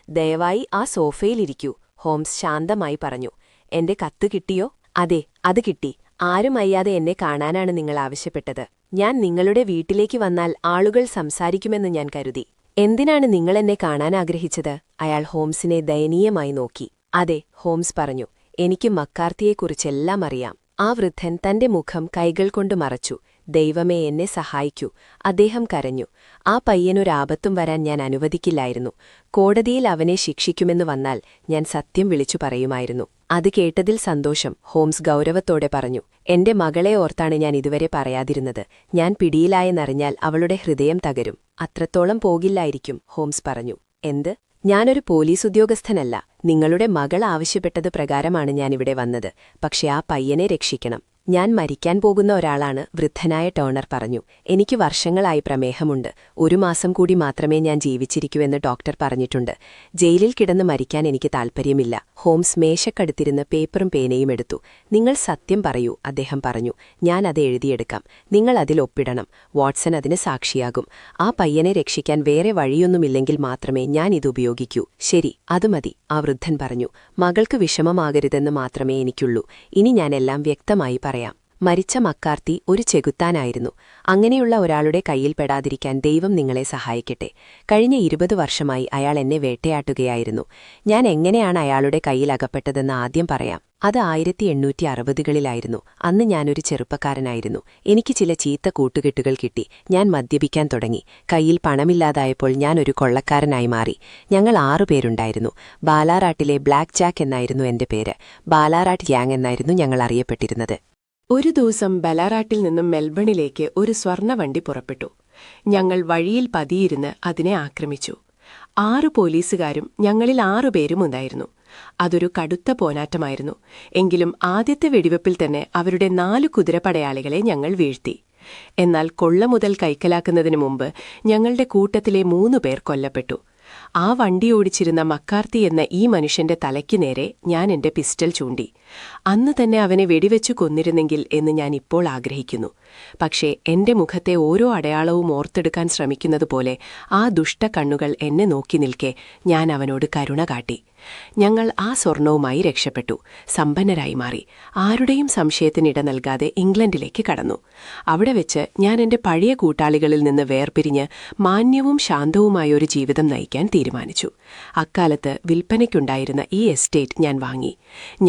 ദയവായി ആ സോഫയിലിരിക്കൂ, ഹോംസ് ശാന്തമായി പറഞ്ഞു. എന്റെ കത്ത് കിട്ടിയോ?
അതെ, അത് കിട്ടി. ആരും അയ്യാതെ എന്നെ കാണാനാണ് നിങ്ങൾ ആവശ്യപ്പെട്ടത്. ഞാൻ നിങ്ങളുടെ വീട്ടിലേക്ക് വന്നാൽ ആളുകൾ സംസാരിക്കുമെന്ന് ഞാൻ കരുതി. എന്തിനാണ് നിങ്ങൾ എന്നെ കാണാൻ ആഗ്രഹിച്ചത്? അയാൾ ഹോംസിനെ ദയനീയമായി നോക്കി. അതെ, ഹോംസ് പറഞ്ഞു, എനിക്ക് മക്കാർത്തിയെക്കുറിച്ചെല്ലാം അറിയാം. ആ വൃദ്ധൻ തന്റെ മുഖം കൈകൾ കൊണ്ട് മറച്ചു. ദൈവമേ, എന്നെ സഹായിക്കൂ, അദ്ദേഹം കരഞ്ഞു. ആ പയ്യനൊരാപത്തും വരാൻ ഞാൻ അനുവദിക്കില്ലായിരുന്നു. കോടതിയിൽ അവനെ ശിക്ഷിക്കുമെന്ന് വന്നാൽ ഞാൻ സത്യം വിളിച്ചു പറയുമായിരുന്നു. അത് കേട്ടതിൽ സന്തോഷം, ഹോംസ് ഗൗരവത്തോടെ പറഞ്ഞു. എന്റെ മകളെ ഓർത്താണ് ഞാൻ ഇതുവരെ പറയാതിരുന്നത്. ഞാൻ പിടിയിലായെന്നറിഞ്ഞാൽ അവളുടെ ഹൃദയം തകരും. അത്രത്തോളം പോകില്ലായിരിക്കും, ഹോംസ് പറഞ്ഞു. എന്ത്? ഞാനൊരു പോലീസ് ഉദ്യോഗസ്ഥനല്ല. നിങ്ങളുടെ മകൾ ആവശ്യപ്പെട്ടത് പ്രകാരമാണ് ഞാനിവിടെ വന്നത്. പക്ഷെ ആ പയ്യനെ രക്ഷിക്കണം. ഞാൻ മരിക്കാൻ പോകുന്ന ഒരാളാണ്, വൃദ്ധനായ ടേണർ പറഞ്ഞു. എനിക്ക് വർഷങ്ങളായി പ്രമേഹമുണ്ട്. 1 മാസം കൂടി മാത്രമേ ഞാൻ ജീവിച്ചിരിക്കൂവെന്ന് ഡോക്ടർ പറഞ്ഞിട്ടുണ്ട്. ജയിലിൽ കിടന്ന് മരിക്കാൻ എനിക്ക് താൽപ്പര്യമില്ല. ഹോംസ് മേശക്കടുത്തിരുന്ന് പേപ്പറും പേനയും എടുത്തു. നിങ്ങൾ സത്യം പറയൂ, അദ്ദേഹം പറഞ്ഞു. ഞാൻ അത് എഴുതിയെടുക്കാം. നിങ്ങൾ അതിൽ ഒപ്പിടണം. വാട്സൺ അതിന് സാക്ഷിയാകും. ആ പയ്യനെ രക്ഷിക്കാൻ വേറെ വഴിയൊന്നുമില്ലെങ്കിൽ മാത്രമേ ഞാൻ ഇത് ഉപയോഗിക്കൂ. ശരി, അത് മതി, ആ വൃദ്ധൻ പറഞ്ഞു. മകൾക്ക് വിഷമമാകരുതെന്ന് മാത്രമേ എനിക്കുള്ളൂ. ഇനി ഞാനെല്ലാം വ്യക്തമായി പറയാം. മരിച്ച മക്കാർത്തി ഒരു ചെകുത്താനായിരുന്നു. അങ്ങനെയുള്ള ഒരാളുടെ കയ്യിൽ പെടാതിരിക്കാൻ ദൈവം നിങ്ങളെ സഹായിക്കട്ടെ. കഴിഞ്ഞ 20 വർഷമായി അയാൾ എന്നെ വേട്ടയാട്ടുകയായിരുന്നു. ഞാൻ എങ്ങനെയാണ് അയാളുടെ കയ്യിൽ അകപ്പെട്ടതെന്ന് ആദ്യം പറയാം. അത് 1860കളിലായിരുന്നു. അന്ന് ഞാനൊരു ചെറുപ്പക്കാരനായിരുന്നു. എനിക്ക് ചില ചീത്ത കൂട്ടുകെട്ടുകൾ കിട്ടി. ഞാൻ മദ്യപിക്കാൻ തുടങ്ങി. കയ്യിൽ പണമില്ലാതായപ്പോൾ ഞാനൊരു കൊള്ളക്കാരനായി മാറി. ഞങ്ങൾ 6 പേരുണ്ടായിരുന്നു. ബാലാറാട്ടിലെ ബ്ലാക്ക് ജാക്ക് എന്നായിരുന്നു എന്റെ പേര്. ബാലാറാട്ട് യാങ് എന്നായിരുന്നു ഞങ്ങൾ അറിയപ്പെട്ടിരുന്നത്.
ഒരു ദിവസം ബലാറാട്ടിൽ നിന്നും മെൽബണിലേക്ക് ഒരു സ്വർണ്ണവണ്ടി പുറപ്പെട്ടു. ഞങ്ങൾ വഴിയിൽ പതിയിരുന്ന് അതിനെ ആക്രമിച്ചു. 6 പോലീസുകാരും ഞങ്ങളിൽ 6 പേരും ഉണ്ടായിരുന്നു. അതൊരു കടുത്ത പോനാറ്റമായിരുന്നു. എങ്കിലും ആദ്യത്തെ വെടിവെപ്പിൽ തന്നെ അവരുടെ 4 കുതിരപ്പടയാളികളെ ഞങ്ങൾ വീഴ്ത്തി. എന്നാൽ കൊള്ള മുതൽ കൈക്കലാക്കുന്നതിനു മുമ്പ് ഞങ്ങളുടെ കൂട്ടത്തിലെ 3 പേർ കൊല്ലപ്പെട്ടു. ആ വണ്ടി ഓടിച്ചിരുന്ന മക്കാർത്തി എന്ന ഈ മനുഷ്യന്റെ തലയ്ക്ക് നേരെ ഞാൻ എന്റെ പിസ്റ്റൽ ചൂണ്ടി. അന്ന് തന്നെ അവനെ വെടിവെച്ചു കൊന്നിരുന്നെങ്കിൽ എന്ന് ഞാൻ ഇപ്പോൾ ആഗ്രഹിക്കുന്നു. പക്ഷേ എന്റെ മുഖത്തെ ഓരോ അടയാളവും ഓർത്തെടുക്കാൻ ശ്രമിക്കുന്നതുപോലെ ആ ദുഷ്ടക്കണ്ണുകൾ എന്നെ നോക്കി നിൽക്കെ ഞാൻ അവനോട് കരുണ കാട്ടി. ഞങ്ങൾ ആ സ്വർണവുമായി രക്ഷപ്പെട്ടു. സമ്പന്നരായി മാറി. ആരുടെയും സംശയത്തിനിട നൽകാതെ ഇംഗ്ലണ്ടിലേക്ക് കടന്നു. അവിടെ വെച്ച് ഞാൻ എന്റെ പഴയ കൂട്ടാളികളിൽ നിന്ന് വേർപിരിഞ്ഞ് മാന്യവും ശാന്തവുമായൊരു ജീവിതം നയിക്കാൻ തീരുമാനിച്ചു. അക്കാലത്ത് വിൽപ്പനയ്ക്കുണ്ടായിരുന്ന ഈ എസ്റ്റേറ്റ് ഞാൻ വാങ്ങി.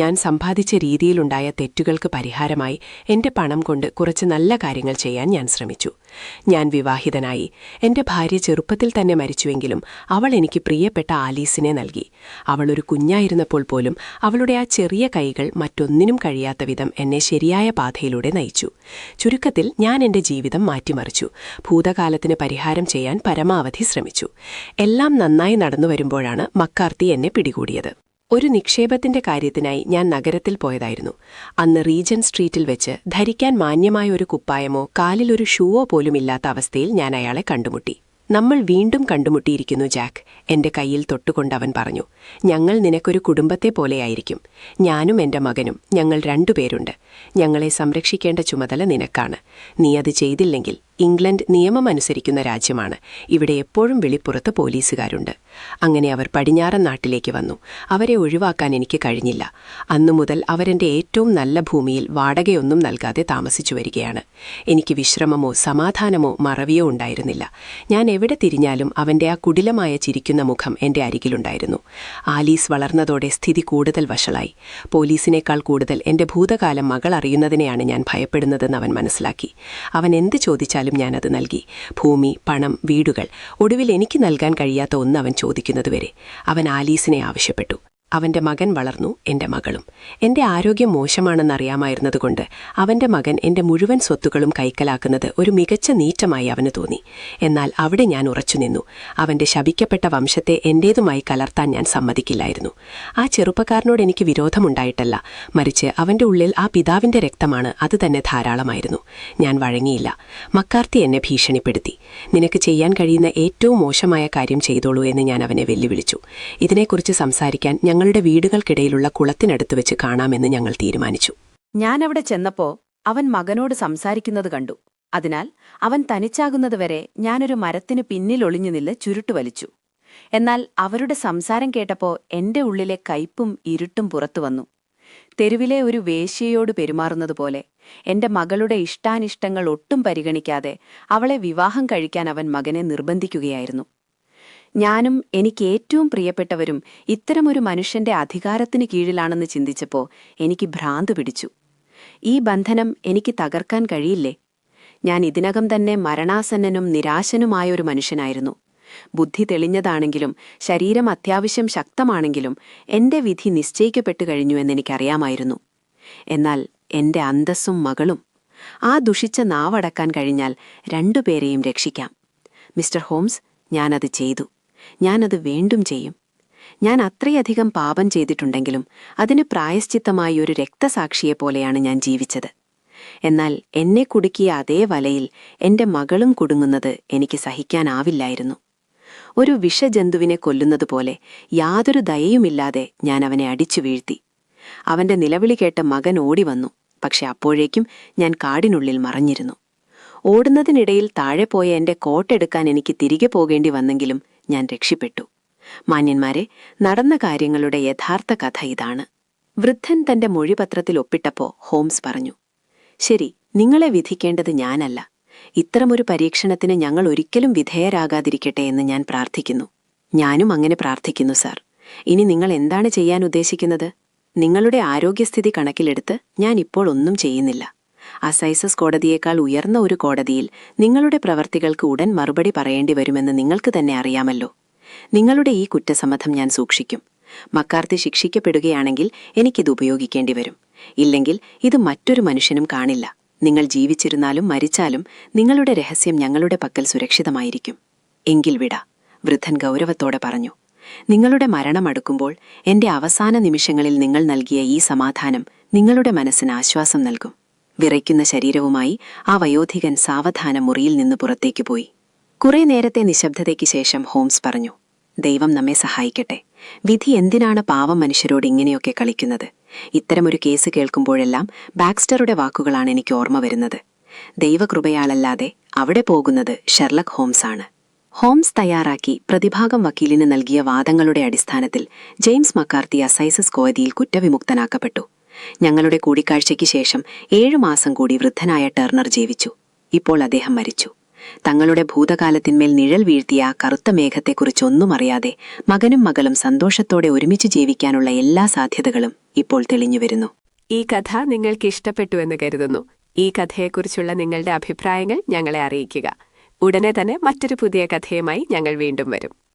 ഞാൻ സമ്പാദിച്ച രീതിയിലുണ്ടായ തെറ്റുകൾക്ക് പരിഹാരമായി എന്റെ പണം കൊണ്ട് കുറച്ച് നല്ല കാര്യങ്ങൾ ചെയ്യാൻ ഞാൻ ശ്രമിച്ചു. ഞാൻ വിവാഹിതനായി. എന്റെ ഭാര്യ ചെറുപ്പത്തിൽ തന്നെ മരിച്ചുവെങ്കിലും അവൾ എനിക്ക് പ്രിയപ്പെട്ട ആലീസിനെ നൽകി. അവളൊരു കുഞ്ഞായിരുന്നപ്പോൾ പോലും അവളുടെ ആ ചെറിയ കൈകൾ മറ്റൊന്നിനും കഴിയാത്ത വിധം എന്നെ ശരിയായ പാതയിലൂടെ നയിച്ചു. ചുരുക്കത്തിൽ ഞാൻ എന്റെ ജീവിതം മാറ്റിമറിച്ചു. ഭൂതകാലത്തിന് പരിഹാരം ചെയ്യാൻ പരമാവധി ശ്രമിച്ചു. എല്ലാം നന്നായി നടന്നുവരുമ്പോഴാണ് മക്കാർത്തി എന്നെ പിടികൂടിയത്. ഒരു നിക്ഷേപത്തിന്റെ കാര്യത്തിനായി ഞാൻ നഗരത്തിൽ പോയതായിരുന്നു. അന്ന് റീജന്റ് സ്ട്രീറ്റിൽ വെച്ച് ധരിക്കാൻ മാന്യമായ ഒരു കുപ്പായമോ കാലിലൊരു ഷൂവോ പോലുമില്ലാത്ത അവസ്ഥയിൽ ഞാൻ അയാളെ കണ്ടുമുട്ടി. നമ്മൾ വീണ്ടും കണ്ടുമുട്ടിയിരിക്കുന്നു ജാക്ക്, എന്റെ കയ്യിൽ തൊട്ടുകൊണ്ടവൻ പറഞ്ഞു. ഞങ്ങൾ നിനക്കൊരു കുടുംബത്തെ പോലെയായിരിക്കും. ഞാനും എന്റെ മകനും, ഞങ്ങൾ 2 പേരുണ്ട്. ഞങ്ങളെ സംരക്ഷിക്കേണ്ട ചുമതല നിനക്കാണ്. നീ അത് ചെയ്തില്ലെങ്കിൽ ഇംഗ്ലണ്ട് നിയമമനുസരിക്കുന്ന രാജ്യമാണ്. ഇവിടെ എപ്പോഴും വെളിപ്പുറത്ത് പോലീസുകാരുണ്ട്. അങ്ങനെ അവർ പടിഞ്ഞാറൻ നാട്ടിലേക്ക് വന്നു. അവരെ ഒഴിവാക്കാൻ എനിക്ക് കഴിഞ്ഞില്ല. അന്നുമുതൽ അവരെന്റെ ഏറ്റവും നല്ല ഭൂമിയിൽ വാടകയൊന്നും നൽകാതെ താമസിച്ചു വരികയാണ്. എനിക്ക് വിശ്രമമോ സമാധാനമോ മറവിയോ ഉണ്ടായിരുന്നില്ല. ഞാൻ എവിടെ തിരിഞ്ഞാലും അവന്റെ ആ കുടിലമായ ചിരിക്കുന്ന മുഖം എന്റെ അരികിലുണ്ടായിരുന്നു. ആലീസ് വളർന്നതോടെ സ്ഥിതി കൂടുതൽ വഷളായി. പോലീസിനേക്കാൾ കൂടുതൽ എന്റെ ഭൂതകാലം മകൾ അറിയുന്നതിനെയാണ് ഞാൻ ഭയപ്പെടുന്നതെന്ന് അവൻ മനസ്സിലാക്കി. അവൻ എന്ത് ചോദിച്ചാലും ഞാനത് നൽകി. ഭൂമി, പണം, വീടുകൾ. ഒടുവിൽ എനിക്ക് നൽകാൻ കഴിയാത്ത ഒന്ന് അവൻ ചോദിക്കുന്നതുവരെ. അവൻ ആലീസിനെ ആവശ്യപ്പെട്ടു. അവന്റെ മകൻ വളർന്നു, എന്റെ മകളും. എന്റെ ആരോഗ്യം മോശമാണെന്നറിയാമായിരുന്നതുകൊണ്ട് അവന്റെ മകൻ എന്റെ മുഴുവൻ സ്വത്തുക്കളും കൈക്കലാക്കുന്നത് ഒരു മികച്ച നീറ്റമായി അവന് തോന്നി. എന്നാൽ അവിടെ ഞാൻ ഉറച്ചുനിന്നു. അവന്റെ ശപിക്കപ്പെട്ട വംശത്തെ എന്റേതുമായി കലർത്താൻ ഞാൻ സമ്മതിക്കില്ലായിരുന്നു. ആ ചെറുപ്പക്കാരനോട് എനിക്ക് വിരോധമുണ്ടായിട്ടല്ല, മറിച്ച് അവന്റെ ഉള്ളിൽ ആ പിതാവിന്റെ രക്തമാണ്, അത് തന്നെ ധാരാളമായിരുന്നു. ഞാൻ വഴങ്ങിയില്ല. മക്കാർത്തി എന്നെ ഭീഷണിപ്പെടുത്തി. നിനക്ക് ചെയ്യാൻ കഴിയുന്ന ഏറ്റവും മോശമായ കാര്യം ചെയ്തോളൂ എന്ന് ഞാൻ അവനെ വെല്ലുവിളിച്ചു. ഇതിനെക്കുറിച്ച് സംസാരിക്കാൻ ഞങ്ങളുടെ വീടുകൾക്കിടയിലുള്ള കുളത്തിനടുത്ത് വെച്ച് കാണാമെന്ന് ഞങ്ങൾ തീരുമാനിച്ചു.
ഞാനവിടെ ചെന്നപ്പോ അവൻ മകനോട് സംസാരിക്കുന്നത് കണ്ടു. അതിനാൽ അവൻ തനിച്ചാകുന്നതുവരെ ഞാനൊരു മരത്തിനു പിന്നിലൊളിഞ്ഞു നിന്ന് ചുരുട്ടു വലിച്ചു. എന്നാൽ അവരുടെ സംസാരം കേട്ടപ്പോ എന്റെ ഉള്ളിലെ കയ്പും ഇരുട്ടും പുറത്തുവന്നു.
തെരുവിലെ ഒരു വേശ്യയോട് പെരുമാറുന്നതുപോലെ എന്റെ മകളുടെ ഇഷ്ടാനിഷ്ടങ്ങൾ ഒട്ടും പരിഗണിക്കാതെ അവളെ വിവാഹം കഴിക്കാൻ അവൻ മകനെ നിർബന്ധിക്കുകയായിരുന്നു. ഞാനും എനിക്ക് ഏറ്റവും പ്രിയപ്പെട്ടവരും ഇത്തരമൊരു മനുഷ്യന്റെ അധികാരത്തിന് കീഴിലാണെന്ന് ചിന്തിച്ചപ്പോൾ എനിക്ക് ഭ്രാന്ത് പിടിച്ചു. ഈ ബന്ധനം എനിക്ക് തകർക്കാൻ കഴിയില്ലേ? ഞാൻ ഇതിനകം തന്നെ മരണാസന്നനും നിരാശനുമായൊരു മനുഷ്യനായിരുന്നു. ബുദ്ധി തെളിഞ്ഞതാണെങ്കിലും ശരീരം അത്യാവശ്യം ശക്തമാണെങ്കിലും എന്റെ വിധി നിശ്ചയിക്കപ്പെട്ടു കഴിഞ്ഞു എന്നെനിക്കറിയാമായിരുന്നു. എന്നാൽ എന്റെ അന്തസ്സും മകളും, ആ ദുഷിച്ച നാവടക്കാൻ കഴിഞ്ഞാൽ രണ്ടുപേരെയും രക്ഷിക്കാം. മിസ്റ്റർ ഹോംസ്, ഞാനത് ചെയ്തു. ഞാനത് വീണ്ടും ചെയ്യും. ഞാൻ അത്രയധികം പാപം ചെയ്തിട്ടുണ്ടെങ്കിലും അതിന് പ്രായശ്ചിത്തമായി ഒരു രക്തസാക്ഷിയെപ്പോലെയാണ് ഞാൻ ജീവിച്ചത്. എന്നാൽ എന്നെ കുടുക്കിയ അതേ വലയിൽ എന്റെ മകളും കുടുങ്ങുന്നത് എനിക്ക് സഹിക്കാനാവില്ലായിരുന്നു. ഒരു വിഷജന്തുവിനെ കൊല്ലുന്നതുപോലെ യാതൊരു ദയയുമില്ലാതെ ഞാൻ അവനെ അടിച്ചു വീഴ്ത്തി. അവന്റെ നിലവിളി കേട്ട് മകൻ ഓടിവന്നു. പക്ഷെ അപ്പോഴേക്കും ഞാൻ കാടിനുള്ളിൽ മറഞ്ഞിരുന്നു. ഓടുന്നതിനിടയിൽ താഴെ പോയ എന്റെ കോട്ടെടുക്കാൻ എനിക്ക് തിരികെ പോകേണ്ടി വന്നെങ്കിലും ഞാൻ രക്ഷപ്പെട്ടു. മാന്യന്മാരെ, നടന്ന കാര്യങ്ങളുടെ യഥാർത്ഥ കഥ ഇതാണ്. വൃദ്ധൻ തന്റെ മൊഴിപത്രത്തിൽ ഒപ്പിട്ടപ്പോ ഹോംസ് പറഞ്ഞു, ശരി, നിങ്ങളെ വിധിക്കേണ്ടത് ഞാനല്ല. ഇത്തരമൊരു പരീക്ഷണത്തിന് ഞങ്ങൾ ഒരിക്കലും വിധേയരാകാതിരിക്കട്ടെ എന്ന് ഞാൻ പ്രാർത്ഥിക്കുന്നു. ഞാനും അങ്ങനെ പ്രാർത്ഥിക്കുന്നു, സാർ. ഇനി നിങ്ങൾ എന്താണ് ചെയ്യാൻ ഉദ്ദേശിക്കുന്നത്? നിങ്ങളുടെ ആരോഗ്യസ്ഥിതി കണക്കിലെടുത്ത് ഞാൻ ഇപ്പോൾ ഒന്നും ചെയ്യുന്നില്ല. അസൈസസ് കോടതിയേക്കാൾ ഉയർന്ന ഒരു കോടതിയിൽ നിങ്ങളുടെ പ്രവർത്തികൾക്ക് ഉടൻ മറുപടി പറയേണ്ടി വരുമെന്ന് നിങ്ങൾക്ക് തന്നെ അറിയാമല്ലോ. നിങ്ങളുടെ ഈ കുറ്റസമ്മതം ഞാൻ സൂക്ഷിക്കും. മക്കാർത്തി ശിക്ഷിക്കപ്പെടുകയാണെങ്കിൽ എനിക്കിത് ഉപയോഗിക്കേണ്ടി വരും. ഇല്ലെങ്കിൽ ഇത് മറ്റൊരു മനുഷ്യനും കാണില്ല. നിങ്ങൾ ജീവിച്ചിരുന്നാലും മരിച്ചാലും നിങ്ങളുടെ രഹസ്യം ഞങ്ങളുടെ പക്കൽ സുരക്ഷിതമായിരിക്കും. എങ്കിൽ വിട, വൃദ്ധൻ ഗൗരവത്തോടെ പറഞ്ഞു. നിങ്ങളുടെ മരണമടുക്കുമ്പോൾ എന്റെ അവസാന നിമിഷങ്ങളിൽ നിങ്ങൾ നൽകിയ ഈ സമാധാനം നിങ്ങളുടെ മനസ്സിന് ആശ്വാസം നൽകും. വിറയ്ക്കുന്ന ശരീരവുമായി ആ വയോധികൻ സാവധാനം മുറിയിൽ നിന്ന് പുറത്തേക്ക് പോയി. കുറെ നേരത്തെ നിശബ്ദതയ്ക്ക് ശേഷം ഹോംസ് പറഞ്ഞു, ദൈവം നമ്മെ സഹായിക്കട്ടെ. വിധി എന്തിനാണ് പാവം മനുഷ്യരോട് ഇങ്ങനെയൊക്കെ കളിക്കുന്നത്? ഇത്തരമൊരു കേസ് കേൾക്കുമ്പോഴെല്ലാം ബാക്സ്റ്ററുടെ വാക്കുകളാണ് എനിക്ക് ഓർമ്മ വരുന്നത്. ദൈവകൃപയാലല്ലാതെ അവിടെ പോകുന്നത് ഷെർലക് ഹോംസാണ്. ഹോംസ് തയ്യാറാക്കി പ്രതിഭാഗം വക്കീലിന് നൽകിയ വാദങ്ങളുടെ അടിസ്ഥാനത്തിൽ ജെയിംസ് മക്കാർത്തി അസൈസസ് കോടതിയിൽ കുറ്റവിമുക്തനാക്കപ്പെട്ടു. ഞങ്ങളുടെ കൂടിക്കാഴ്ചയ്ക്ക് ശേഷം 7 മാസം കൂടി വൃദ്ധനായ ടർണർ ജീവിച്ചു. ഇപ്പോൾ അദ്ദേഹം മരിച്ചു. തങ്ങളുടെ ഭൂതകാലത്തിന്മേൽ നിഴൽ വീഴ്ത്തിയ ആ കറുത്ത മേഘത്തെക്കുറിച്ചൊന്നും അറിയാതെ മകനും മകളും സന്തോഷത്തോടെ ഒരുമിച്ച് ജീവിക്കാനുള്ള എല്ലാ സാധ്യതകളും ഇപ്പോൾ തെളിഞ്ഞുവരുന്നു.
ഈ കഥ നിങ്ങൾക്ക് ഇഷ്ടപ്പെട്ടുവെന്ന് കരുതുന്നു. ഈ കഥയെക്കുറിച്ചുള്ള നിങ്ങളുടെ അഭിപ്രായങ്ങൾ ഞങ്ങളെ അറിയിക്കുക. ഉടനെ തന്നെ മറ്റൊരു പുതിയ കഥയുമായി ഞങ്ങൾ വീണ്ടും വരും.